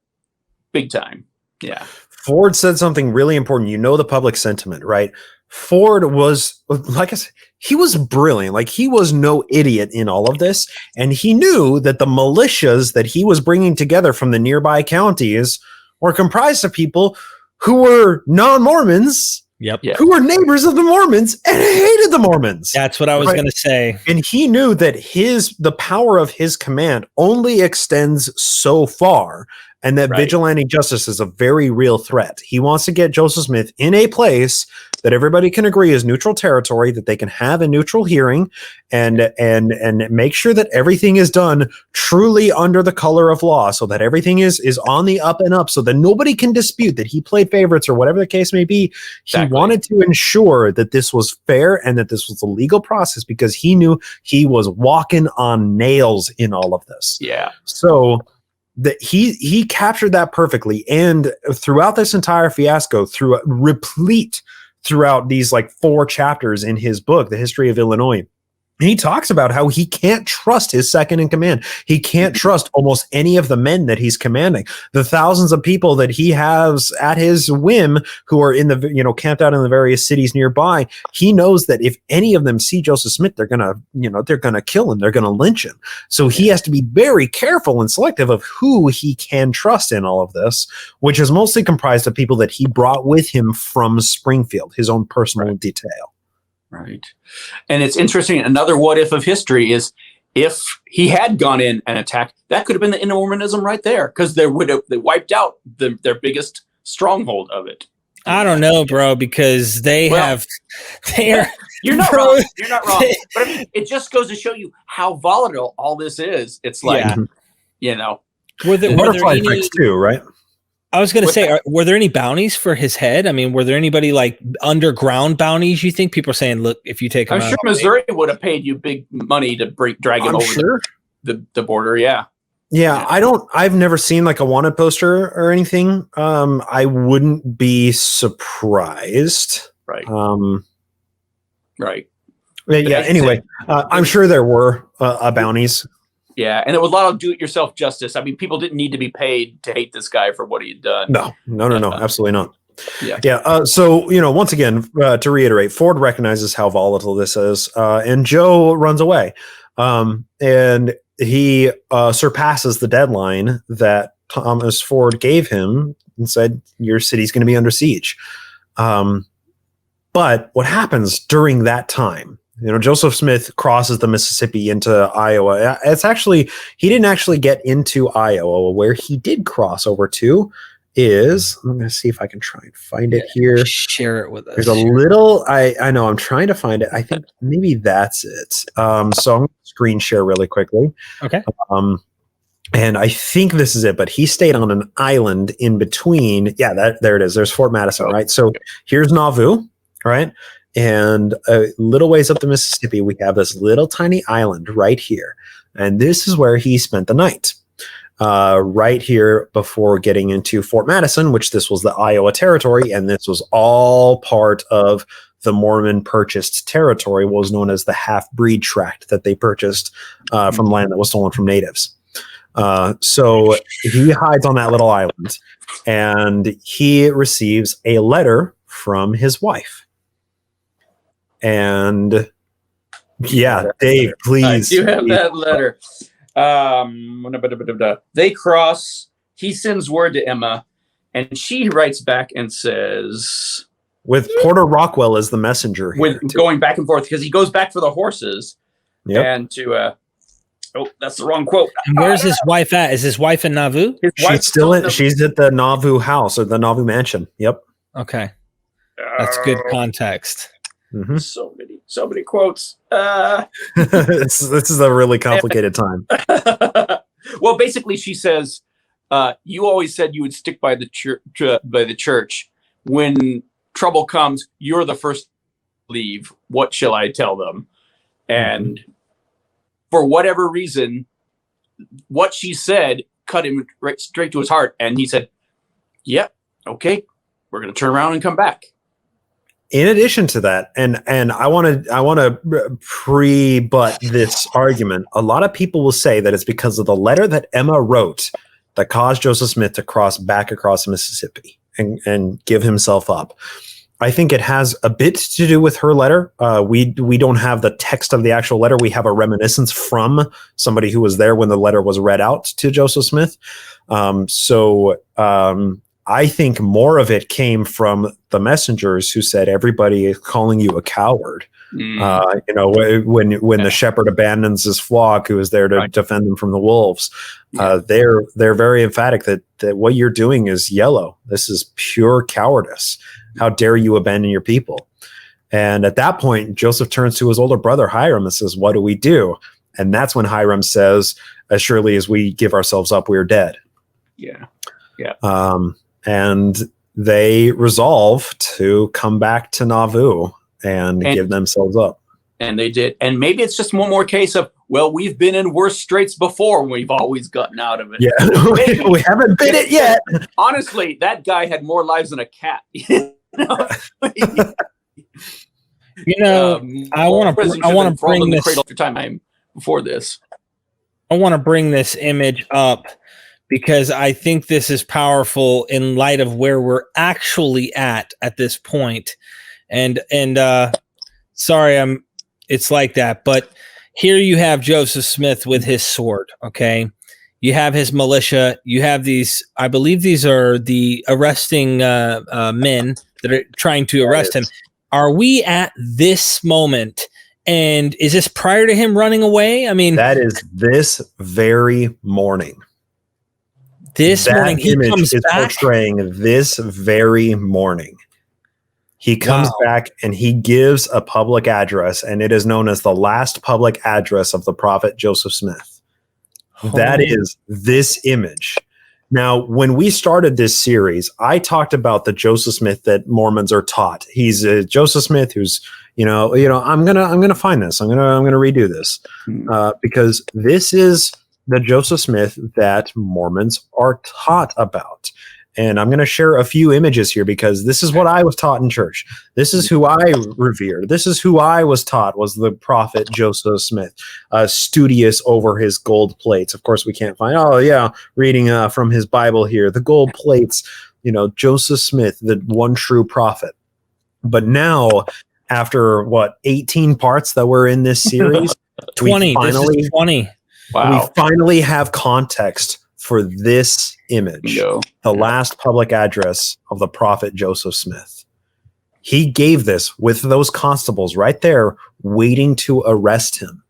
big time. Yeah. Ford said something really important. You know the public sentiment, right? Ford was, like I said, he was brilliant. Like, he was no idiot in all of this. And he knew that the militias that he was bringing together from the nearby counties were comprised of people who were non-Mormons, who were neighbors of the Mormons and hated the Mormons. That's what I was going to say. And he knew that the power of his command only extends so far, and that vigilante justice is a very real threat. He wants to get Joseph Smith in a place that everybody can agree is neutral territory, that they can have a neutral hearing, and make sure that everything is done truly under the color of law, so that everything is on the up and up, so that nobody can dispute that he played favorites or whatever the case may be. He wanted to ensure that this was fair and that this was a legal process, because he knew he was walking on nails in all of this. Yeah. So that he captured that perfectly, and throughout this entire fiasco, replete throughout these like 4 chapters in his book, The History of Illinois, he talks about how he can't trust his second in command. He can't trust almost any of the men that he's commanding. The thousands of people that he has at his whim who are in the, camped out in the various cities nearby, he knows that if any of them see Joseph Smith, they're going to kill him. They're going to lynch him. So he has to be very careful and selective of who he can trust in all of this, which is mostly comprised of people that he brought with him from Springfield, his own personal detail. Right. And it's interesting. Another what if of history is if he had gone in and attacked, that could have been the end of Mormonism right there, because they wiped out their biggest stronghold of it. I don't know, bro, because you're not wrong. You're not wrong. But I mean, it just goes to show you how volatile all this is. It's like, were there effects too, right? I was going to say, were there any bounties for his head? I mean, were there anybody like underground bounties? You think people are saying, look, if you take him I'm sure Missouri would have paid you big money to drag him over the border. Yeah. Yeah. I've never seen like a wanted poster or anything. I wouldn't be surprised. Right. Right. Yeah. Anyway, I'm sure there were bounties. Yeah, and it was a lot of do-it-yourself justice. I mean, people didn't need to be paid to hate this guy for what he had done. No, absolutely not. Yeah. So, once again, to reiterate, Ford recognizes how volatile this is, and Joe runs away, and he surpasses the deadline that Thomas Ford gave him and said, "Your city's going to be under siege." But what happens during that time? Joseph Smith crosses the Mississippi into Iowa. He didn't actually get into Iowa. Where he did cross over to is, I'm going to see if I can try and find it here. Share it with us. There's a little, I know, I'm trying to find it. I think maybe that's it. So I'm going to screen share really quickly. Okay. And I think this is it, but he stayed on an island in between. Yeah, there it is. There's Fort Madison, right? So here's Nauvoo, right? And a little ways up the Mississippi, we have this little tiny island right here. And this is where he spent the night, right here before getting into Fort Madison, which this was the Iowa territory. And this was all part of the Mormon purchased territory, what was known as the half-breed tract that they purchased from land that was stolen from natives. So he hides on that little island, and he receives a letter from his wife. And Dave, please. I do have that letter. They cross. He sends word to Emma, and she writes back and says, with Porter Rockwell as the messenger here, going back and forth, because he goes back for the horses. And to that's the wrong quote. And where's his wife at? Is his wife in Nauvoo? She's at the Nauvoo house or the Nauvoo mansion. Yep. Okay. That's good context. Mhm. So many quotes. this is a really complicated time. Well, basically, she says, "You always said you would stick by the church. When trouble comes, you're the first to leave. What shall I tell them?" And for whatever reason, what she said cut him right straight to his heart, and he said, "Yep, okay, we're going to turn around and come back." In addition to that, and I want to pre-butt this argument. A lot of people will say that it's because of the letter that Emma wrote that caused Joseph Smith to cross back across the Mississippi and give himself up. I think it has a bit to do with her letter. We don't have the text of the actual letter. We have a reminiscence from somebody who was there when the letter was read out to Joseph Smith. I think more of it came from the messengers who said, everybody is calling you a coward. When the shepherd abandons his flock, who is there to defend them from the wolves, they're very emphatic that what you're doing is yellow. This is pure cowardice. How dare you abandon your people? And at that point, Joseph turns to his older brother Hiram and says, what do we do? And that's when Hiram says, as surely as we give ourselves up, we're dead. Yeah. And they resolve to come back to Nauvoo and give themselves up. And they did. And maybe it's just one more case of, well, we've been in worse straits before and we've always gotten out of it. Yeah, we haven't been it yet. Honestly, that guy had more lives than a cat. I want to bring this time before this. I want to bring this image up because I think this is powerful in light of where we're actually at this point. And sorry, it's like that, but here you have Joseph Smith with his sword. Okay. You have his militia. You have these, I believe these are the arresting men that are trying to arrest him. Are we at this moment? And is this prior to him running away? I mean, that is this very morning. This morning he comes back. Portraying this very morning. He comes back and he gives a public address, and it is known as the last public address of the prophet Joseph Smith. That is this image. Now, when we started this series, I talked about the Joseph Smith that Mormons are taught. He's a Joseph Smith who's, I'm gonna find this. I'm gonna redo this because this is the Joseph Smith that Mormons are taught about. And I'm going to share a few images here because this is what I was taught in church. This is who I revered. This is who I was taught was the prophet Joseph Smith, studious over his gold plates. Of course, we can't find, reading from his Bible here, the gold plates, Joseph Smith, the one true prophet. But now, after 18 parts that were in this series, 20. This is 20. Wow. We finally have context for this image, the last public address of the prophet Joseph Smith. He gave this with those constables right there waiting to arrest him,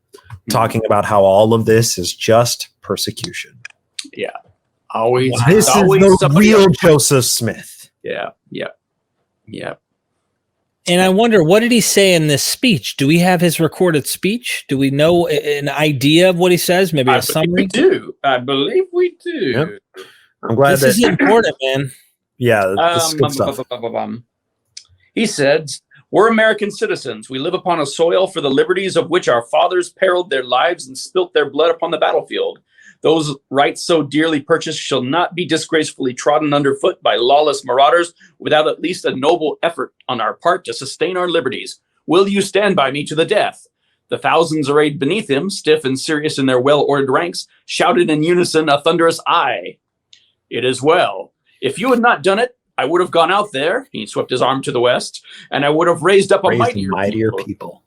talking about how all of this is just persecution. Yeah. Always. This is the real Joseph Smith. Yeah. And I wonder, what did he say in this speech? Do we have his recorded speech? Do we know an idea of what he says? Maybe a summary? I believe we do. Yep. I'm glad this is important, man. Yeah, this is good stuff. He said, "We're American citizens. We live upon a soil for the liberties of which our fathers periled their lives and spilt their blood upon the battlefield. Those rights so dearly purchased shall not be disgracefully trodden underfoot by lawless marauders without at least a noble effort on our part to sustain our liberties. Will you stand by me to the death?" The thousands arrayed beneath him, stiff and serious in their well-ordered ranks, shouted in unison a thunderous aye. "It is well. If you had not done it, I would have gone out there," he swept his arm to the west, "and I would have raised up a mightier people.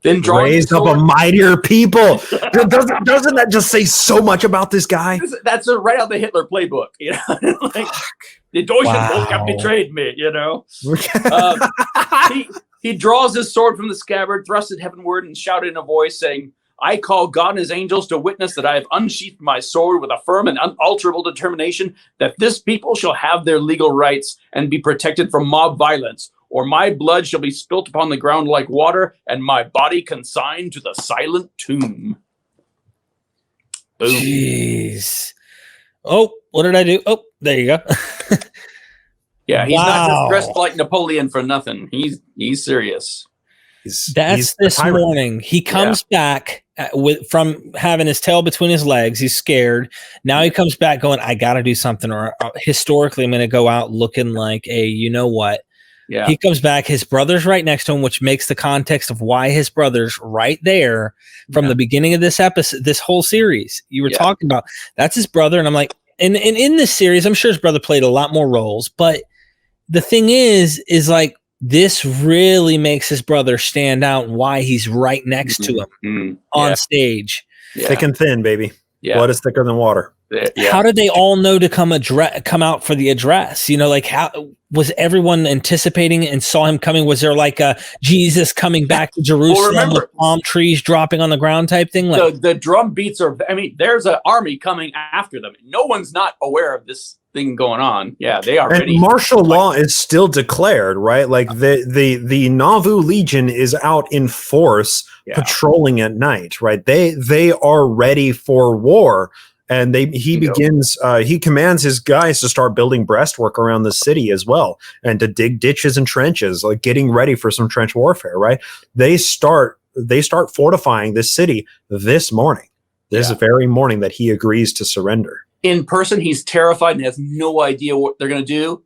Then raised up a mightier people." Doesn't that just say so much about this guy? That's right out the Hitler playbook. The Deutschen Volk have betrayed me. He draws his sword from the scabbard, thrust it heavenward, and shouted in a voice, saying, "I call God and his angels to witness that I have unsheathed my sword with a firm and unalterable determination that this people shall have their legal rights and be protected from mob violence. or my blood shall be spilt upon the ground like water, and my body consigned to the silent tomb. Boom. Jeez. Oh, what did I do? Oh, there you go. Yeah, he's not just Wow. dressed like Napoleon for nothing. He's serious. That's this morning. He comes back from having his tail between his legs. He's scared. Now he comes back going, I got to do something, or historically, I'm going to go out looking like a, you know what? Yeah. He comes back. His brother's right next to him, which makes the context of why his brother's right there from the beginning of this episode, this whole series. You were talking about that's his brother. And I'm like, and in this series, I'm sure his brother played a lot more roles. But the thing is like, this really makes his brother stand out and why he's right next to him on stage. Thick and thin, baby. Blood is thicker than water. How did they all know to come out for the address? You know, like how was everyone anticipating it and saw him coming? Was there like a Jesus coming back to Jerusalem with palm trees dropping on the ground type thing? Like the drum beats are, I mean, there's an army coming after them. No one's not aware of this thing going on. Yeah, they are ready. And martial law is still declared, right? Like the Nauvoo Legion is out in force patrolling at night, right? They are ready for war. And he commands his guys to start building breastwork around the city as well, and to dig ditches and trenches, like getting ready for some trench warfare, right? They start fortifying this city this morning. This very morning that he agrees to surrender. In person, he's terrified and has no idea what they're going to do.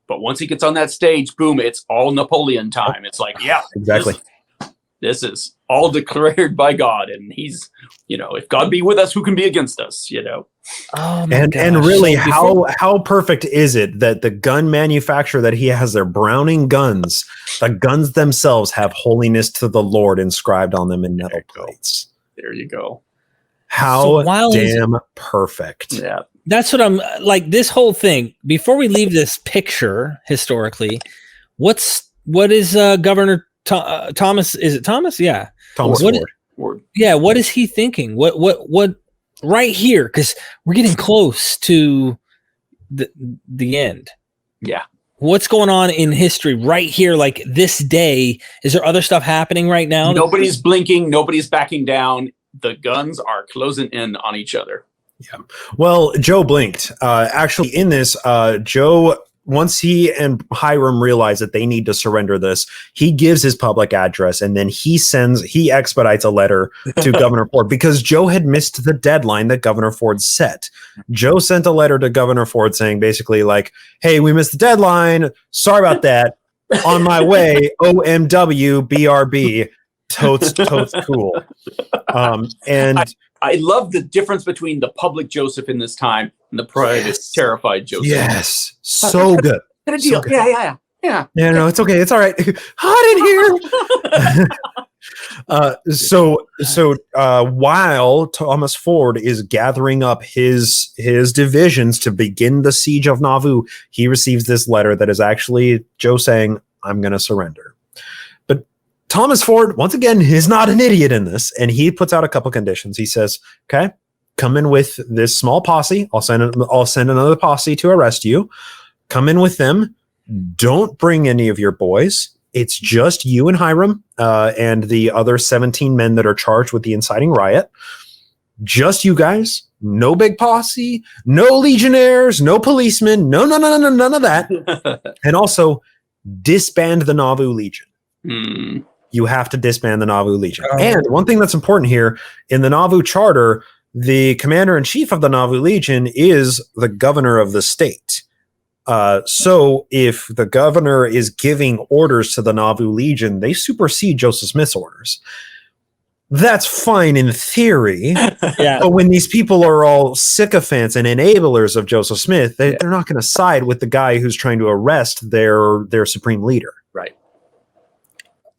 But once he gets on that stage, boom, it's all Napoleon time. It's like, exactly. This is all declared by God, and he's, if God be with us, who can be against us? Oh my and gosh. and really, how perfect is it that the gun manufacturer that he has, their Browning guns, the guns themselves have holiness to the Lord inscribed on them in metal plates. There you go. How damn perfect. Yeah. That's what I'm like. This whole thing. Before we leave this picture historically, what is Governor Thomas? Is it Thomas? Yeah, Thomas Ford. Yeah, what is he thinking? What? Right here, because we're getting close to the end. Yeah. What's going on in history right here? Like this day, is there other stuff happening right now? Nobody's blinking. Nobody's backing down. The guns are closing in on each other. Yeah. Well, Joe blinked. Actually, in this, Joe, once he and Hiram realize that they need to surrender this, he gives his public address, and then he expedites a letter to Governor Ford because Joe had missed the deadline that Governor Ford set. Joe sent a letter to Governor Ford saying basically like, hey, we missed the deadline. Sorry about that. On my way, OMW, BRB. Totes cool. And I love the difference between the public Joseph in this time and the private, terrified Joseph. Yes, so good. Get a deal. So good. Yeah. Yeah, no, it's okay. It's all right. Hot in here. So while Thomas Ford is gathering up his divisions to begin the siege of Nauvoo, he receives this letter that is actually Joe saying, I'm going to surrender. Thomas Ford, once again, is not an idiot in this, and he puts out a couple conditions. He says, okay, come in with this small posse. I'll send another posse to arrest you. Come in with them. Don't bring any of your boys. It's just you and Hiram and the other 17 men that are charged with the inciting riot. Just you guys. No big posse. No legionnaires. No policemen. No, none of that. And also, disband the Nauvoo Legion. You have to disband the Nauvoo Legion. And one thing that's important here, in the Nauvoo Charter, the commander-in-chief of the Nauvoo Legion is the governor of the state. So if the governor is giving orders to the Nauvoo Legion, they supersede Joseph Smith's orders. That's fine in theory, but when these people are all sycophants and enablers of Joseph Smith, they're not going to side with the guy who's trying to arrest their supreme leader. Right.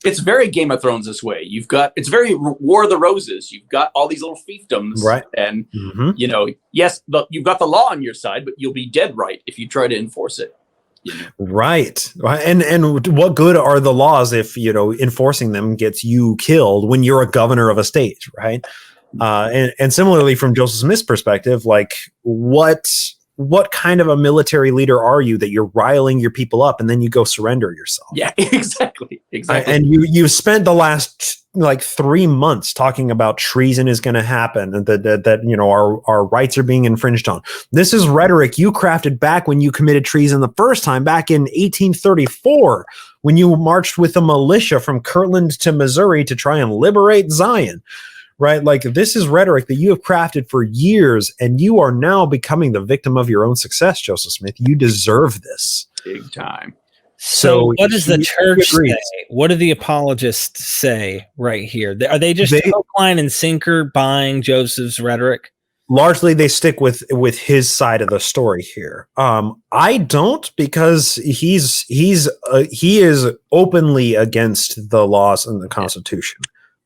It's very Game of Thrones this way. It's very War of the Roses. You've got all these little fiefdoms, right? And yes, you've got the law on your side, but you'll be dead right if you try to enforce it. Right. And what good are the laws if enforcing them gets you killed when you're a governor of a state, right? And similarly, from Joseph Smith's perspective, like what what kind of a military leader are you that you're riling your people up and then you go surrender yourself? Yeah, exactly. And you spent the last like 3 months talking about treason is going to happen and that you know our rights are being infringed on. This is rhetoric you crafted back when you committed treason the first time, back in 1834, when you marched with a militia from Kirtland to Missouri to try and liberate Zion. Right? Like, this is rhetoric that you have crafted for years, and you are now becoming the victim of your own success, Joseph Smith. You deserve this. Big time. So what does the church say? What do the apologists say right here? Are they just hook, line, and sinker buying Joseph's rhetoric? Largely, they stick with his side of the story here. I don't, because he is openly against the laws and the Constitution.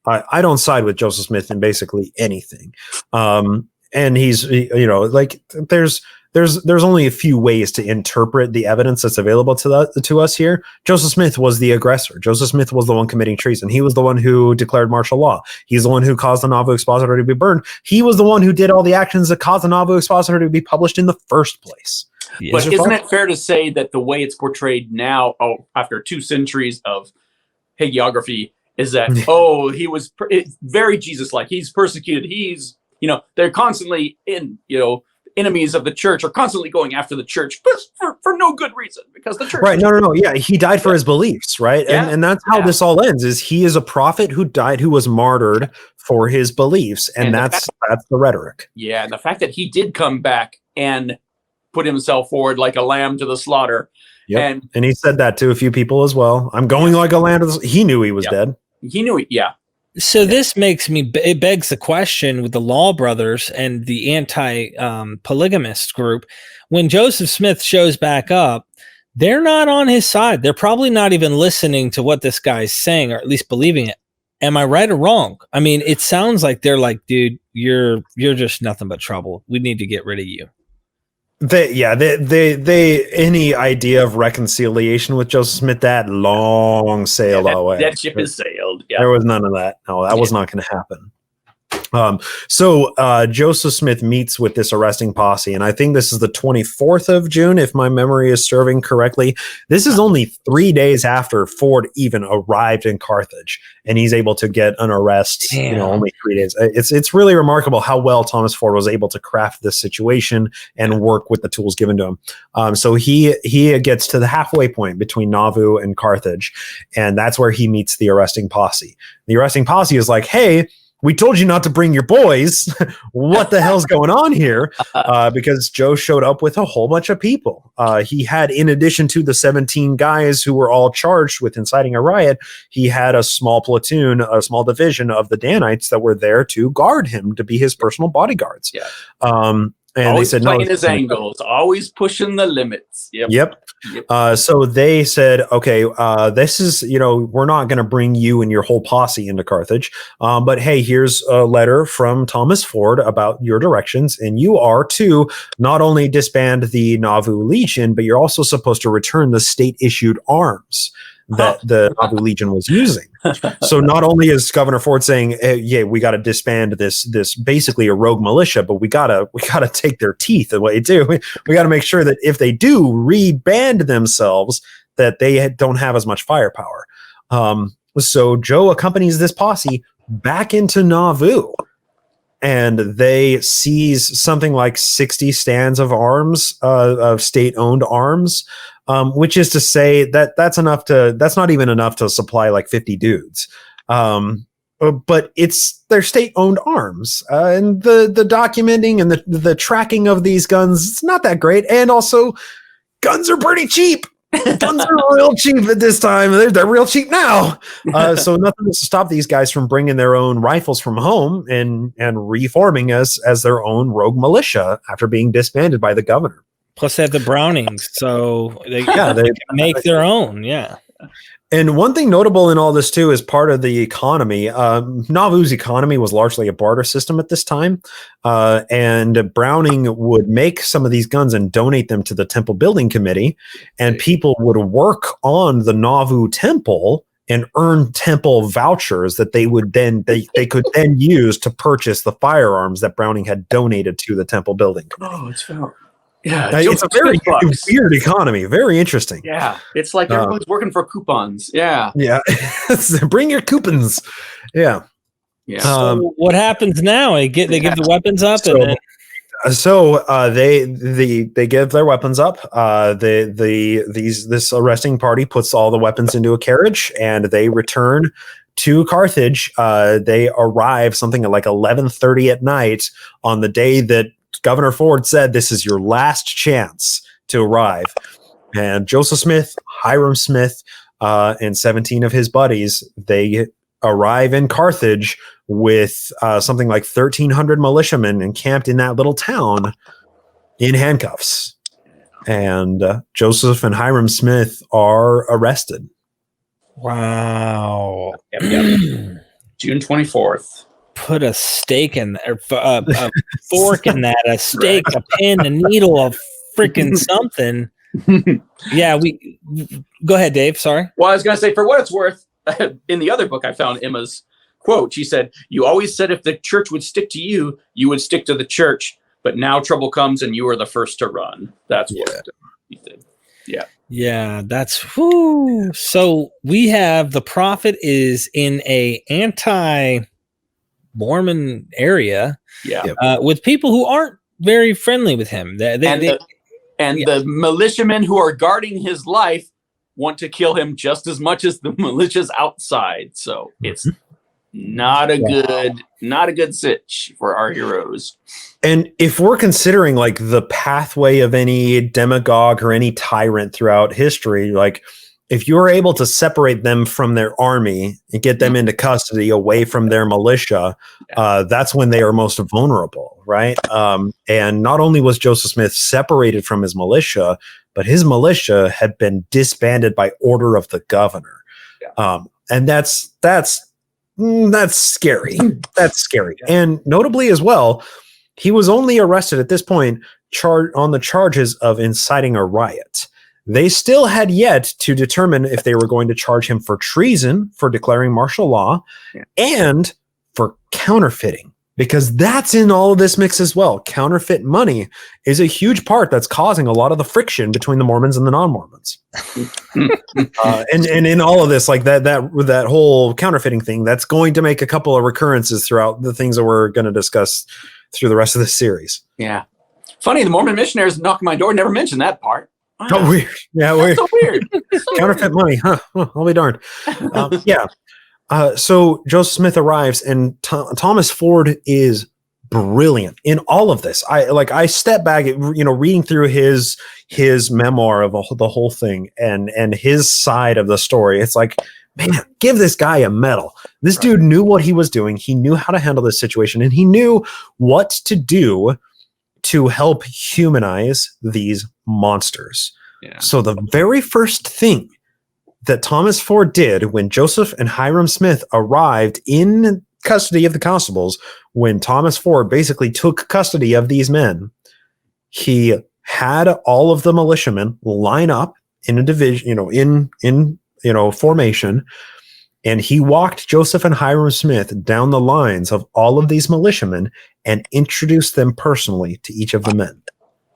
I don't side with Joseph Smith in basically anything. And he's, you know, like there's only a few ways to interpret the evidence that's available to us here. Joseph Smith was the aggressor. Joseph Smith was the one committing treason. He was the one who declared martial law. He's the one who caused the Nauvoo Expositor to be burned. He was the one who did all the actions that caused the Nauvoo Expositor to be published in the first place. But isn't it fair to say that the way it's portrayed now, after 2 centuries of hagiography, is that, he was very Jesus-like. He's persecuted. He's, you know, they're constantly enemies of the church are constantly going after the church, but for no good reason, because the church. Right. No. Yeah. He died for his beliefs. Right. Yeah. And that's how this all ends, is he is a prophet who died, who was martyred for his beliefs. And that's the rhetoric. Yeah. And the fact that he did come back and put himself forward like a lamb to the slaughter. Yep. And he said that to a few people as well. I'm going like a lamb to the He knew he was dead. He knew it. Yeah. So this makes me, it begs the question with the Law Brothers and the anti-polygamist group. When Joseph Smith shows back up, they're not on his side. They're probably not even listening to what this guy's saying, or at least believing it. Am I right or wrong? I mean, it sounds like they're like, dude, you're just nothing but trouble. We need to get rid of you. They any idea of reconciliation with Joseph Smith, that long sailed away. That ship has sailed. Yeah. There was none of that. No, that was not going to happen. So Joseph Smith meets with this arresting posse, and I think this is the 24th of June, if my memory is serving correctly. This is only 3 days after Ford even arrived in Carthage, and he's able to get an arrest. Damn. You know, only 3 days. It's really remarkable how well Thomas Ford was able to craft this situation and work with the tools given to him. So he gets to the halfway point between Nauvoo and Carthage, and that's where he meets the arresting posse. The arresting posse is like, hey, we told you not to bring your boys. What the hell's going on here? Because Joe showed up with a whole bunch of people. He had, in addition to the 17 guys who were all charged with inciting a riot, he had a small platoon, a small division of the Danites that were there to guard him, to be his personal bodyguards. Yeah. And always they said, playing his angles, always pushing the limits. Yep. So they said, okay, this is, you know, we're not going to bring you and your whole posse into Carthage. But hey, here's a letter from Thomas Ford about your directions. And you are to not only disband the Nauvoo Legion, but you're also supposed to return the state issued arms that the Nauvoo Legion was using. So not only is Governor Ford saying, hey, yeah, we got to disband this basically a rogue militia, but we gotta take their teeth away too. We got to make sure that if they do reband themselves, that they don't have as much firepower. So Joe accompanies this posse back into Nauvoo, and they seize something like 60 stands of arms, of state-owned arms. Which is to say that's not even enough to supply like 50 dudes. But it's their state-owned arms, and the documenting and the tracking of these guns, it's not that great. And also, guns are pretty cheap. Guns are real cheap at this time. They're real cheap now. So nothing to stop these guys from bringing their own rifles from home and reforming as their own rogue militia after being disbanded by the governor. Plus, they have the Brownings, so they can make their own. Yeah. And one thing notable in all this, too, is part of the economy. Nauvoo's economy was largely a barter system at this time. And Browning would make some of these guns and donate them to the Temple Building Committee. And people would work on the Nauvoo Temple and earn temple vouchers that they could then use to purchase the firearms that Browning had donated to the Temple Building Committee. Oh, it's fair. Yeah, It's a very $2. weird economy. Very interesting. Yeah, it's like everyone's working for coupons. Yeah, Yeah. Bring your coupons. Yeah. yeah. So what happens now? They give the weapons up, So, and then they give their weapons up. This arresting party puts all the weapons into a carriage, and they return to Carthage. They arrive something at like 11:30 at night on the day that Governor Ford said this is your last chance to arrive. And Joseph Smith, Hiram Smith, and 17 of his buddies, they arrive in Carthage with something like 1,300 militiamen encamped in that little town in handcuffs. And Joseph and Hiram Smith are arrested. wow. Yep. June 24th. Put a stake in there, a fork in that, a stake, a pin, a needle, a freaking something. Yeah, we go ahead, Dave. Sorry. Well, I was going to say, for what it's worth, in the other book, I found Emma's quote. She said, "You always said if the church would stick to you, you would stick to the church. But now trouble comes and you are the first to run." That's what he did. Yeah. Yeah, that's whoo. So we have the prophet is in a anti-Mormon area, with people who aren't very friendly with him. The militiamen who are guarding his life want to kill him just as much as the militias outside. So it's not a good sitch for our heroes. And if we're considering like the pathway of any demagogue or any tyrant throughout history, like if you're able to separate them from their army and get them into custody away from their militia, that's when they are most vulnerable, right? And not only was Joseph Smith separated from his militia, but his militia had been disbanded by order of the governor. And that's scary. That's scary. And notably as well, he was only arrested at this point on the charges of inciting a riot. They still had yet to determine if they were going to charge him for treason, for declaring martial law, and for counterfeiting, because that's in all of this mix as well. Counterfeit money is a huge part that's causing a lot of the friction between the Mormons and the non-Mormons. And in all of this, like that whole counterfeiting thing, that's going to make a couple of recurrences throughout the things that we're going to discuss through the rest of this series. Yeah. Funny, the Mormon missionaries knocking my door never mentioned that part. Wow. Oh, weird. Yeah, weird. So weird. Counterfeit money, huh? Well, I'll be darned. So Joseph Smith arrives, and Thomas Ford is brilliant in all of this. I step back, reading through his memoir of the whole thing and his side of the story. It's like, man, give this guy a medal. This dude knew what he was doing. He knew how to handle this situation, and he knew what to do to help humanize these monsters. Yeah. So the very first thing that Thomas Ford did when Joseph and Hiram Smith arrived in custody of the constables, when Thomas Ford basically took custody of these men, he had all of the militiamen line up in a division, in formation, and he walked Joseph and Hiram Smith down the lines of all of these militiamen and introduced them personally to each of the men.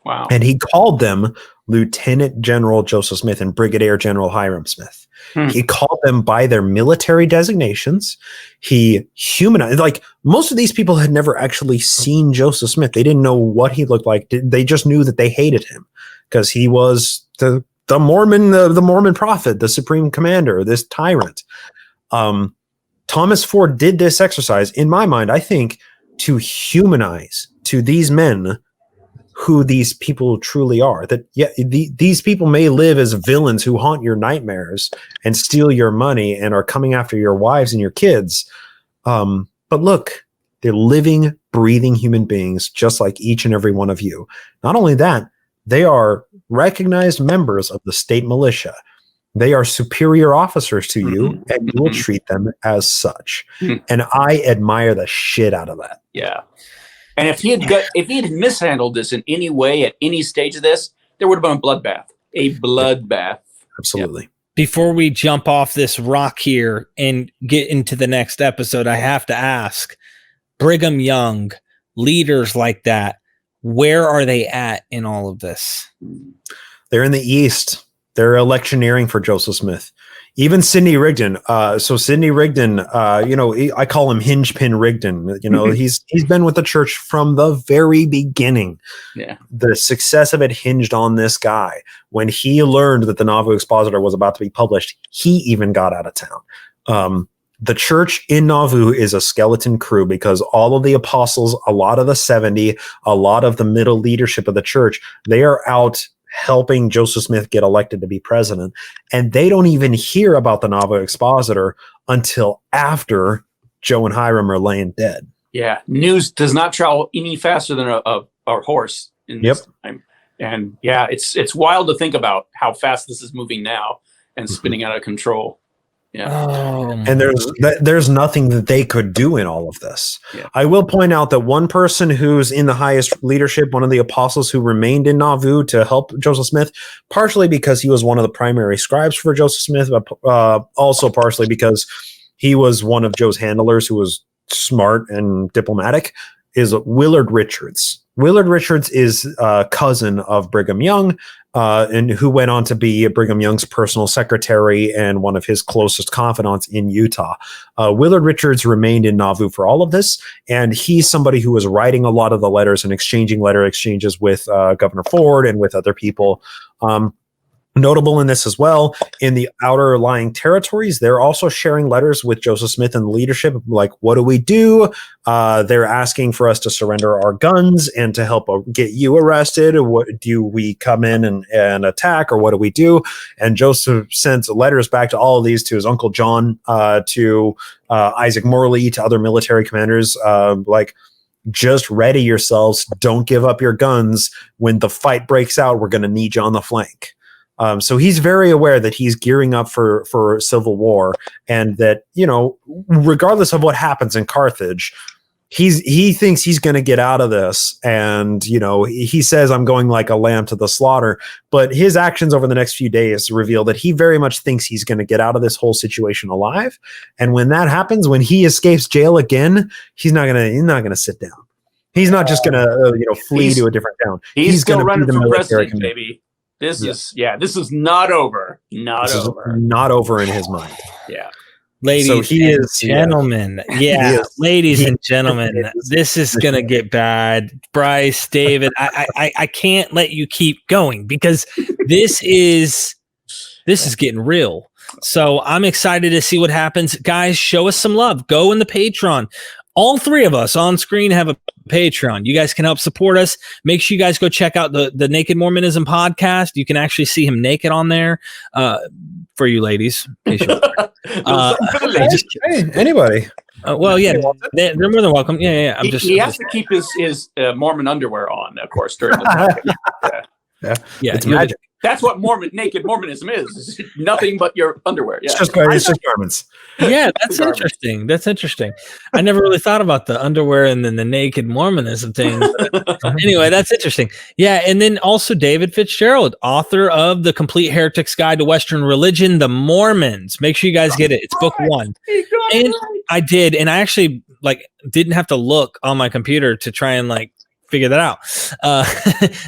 Wow. And he called them Lieutenant General Joseph Smith and Brigadier General Hiram Smith. He called them by their military designations. He humanized, like, most of these people had never actually seen Joseph Smith. They didn't know what he looked like. They just knew that they hated him because he was the Mormon prophet, the supreme commander, this tyrant. Thomas Ford did this exercise, in my mind, I think, to humanize to these men who these people truly are. That these people may live as villains who haunt your nightmares and steal your money and are coming after your wives and your kids. But look, they're living, breathing human beings just like each and every one of you. Not only that, they are recognized members of the state militia. They are superior officers to you, and you will treat them as such. And I admire the shit out of that. Yeah. And if he had mishandled this in any way at any stage of this, there would have been a bloodbath. A bloodbath. Absolutely. Yep. Before we jump off this rock here and get into the next episode, I have to ask, Brigham Young, leaders like that, where are they at in all of this? They're in the East. They're electioneering for Joseph Smith. Even Sidney Rigdon. So Sidney Rigdon, I call him Hingepin Rigdon. He's been with the church from the very beginning. Yeah. The success of it hinged on this guy. When he learned that the Nauvoo Expositor was about to be published, he even got out of town. The church in Nauvoo is a skeleton crew because all of the apostles, a lot of the 70, a lot of the middle leadership of the church, they are out helping Joseph Smith get elected to be president. And they don't even hear about the Nauvoo Expositor until after Joe and Hiram are laying dead. Yeah. News does not travel any faster than a horse in this time. And yeah, it's wild to think about how fast this is moving now and spinning out of control. Yeah. And there's nothing that they could do in all of this. Yeah. I will point out that one person who's in the highest leadership, one of the apostles who remained in Nauvoo to help Joseph Smith, partially because he was one of the primary scribes for Joseph Smith, but also partially because he was one of Joe's handlers who was smart and diplomatic, is Willard Richards. Willard Richards is a cousin of Brigham Young, and who went on to be Brigham Young's personal secretary and one of his closest confidants in Utah. Willard Richards remained in Nauvoo for all of this, and he's somebody who was writing a lot of the letters and exchanging letter exchanges with Governor Ford and with other people. Notable in this as well, in the outer lying territories, they're also sharing letters with Joseph Smith and the leadership, like, what do we do? They're asking for us to surrender our guns and to help get you arrested. What do we come in and attack, or what do we do? And Joseph sends letters back to all of these, to his uncle John, to Isaac Morley, to other military commanders, just ready yourselves. Don't give up your guns. When the fight breaks out, we're going to need you on the flank. So he's very aware that he's gearing up for civil war, and that, regardless of what happens in Carthage, he thinks he's going to get out of this. And, he says, I'm going like a lamb to the slaughter, but his actions over the next few days reveal that he very much thinks he's going to get out of this whole situation alive. And when that happens, when he escapes jail again, he's not going to sit down. He's not just going to, flee to a different town. He's going to be run the for military president, baby. This is not over. Not over in his mind. Yeah. Ladies and gentlemen. Yeah. Ladies and gentlemen, this is going to get bad. Bryce, David, I can't let you keep going, because this is getting real. So I'm excited to see what happens. Guys, show us some love. Go in the Patreon. All three of us on screen have a Patreon. You guys can help support us. Make sure you guys go check out the Naked Mormonism podcast. You can actually see him naked on there. For you ladies. Anybody. Well, yeah, they're more than welcome. Yeah. He has to keep his Mormon underwear on, of course, during the time. Yeah. It's magic. That's what naked Mormonism is. It's nothing but your underwear. Yeah. It's just garments. Yeah, that's interesting. That's interesting. I never really thought about the underwear and then the naked Mormonism thing. Anyway, that's interesting. Yeah, and then also David Fitzgerald, author of The Complete Heretic's Guide to Western Religion, The Mormons. Make sure you guys get it. It's book 1. And I did, and I actually didn't have to look on my computer to try and figure that out.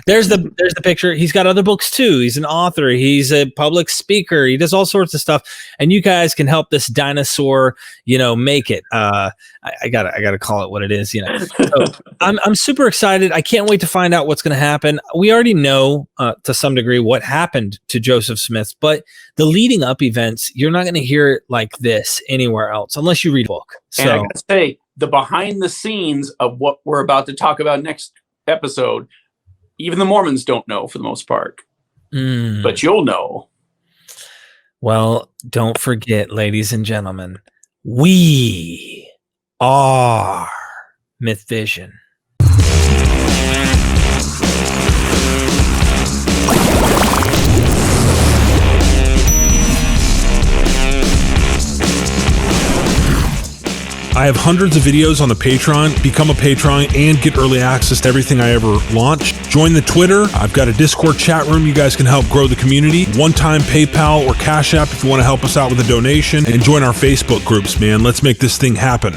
There's the picture. He's got other books too. He's an author. He's a public speaker. He does all sorts of stuff. And you guys can help this dinosaur, make it. I gotta call it what it is. So I'm super excited. I can't wait to find out what's going to happen. We already know to some degree what happened to Joseph Smith, but the leading up events, you're not going to hear it like this anywhere else unless you read a book. So, and I gotta say, the behind the scenes of what we're about to talk about next episode, even the Mormons don't know for the most part, but you'll know. Well, don't forget, ladies and gentlemen, we are MythVision. I have hundreds of videos on the Patreon. Become a patron and get early access to everything I ever launch. Join the Twitter. I've got a Discord chat room. You guys can help grow the community. One-time PayPal or Cash App if you want to help us out with a donation. And join our Facebook groups, man. Let's make this thing happen.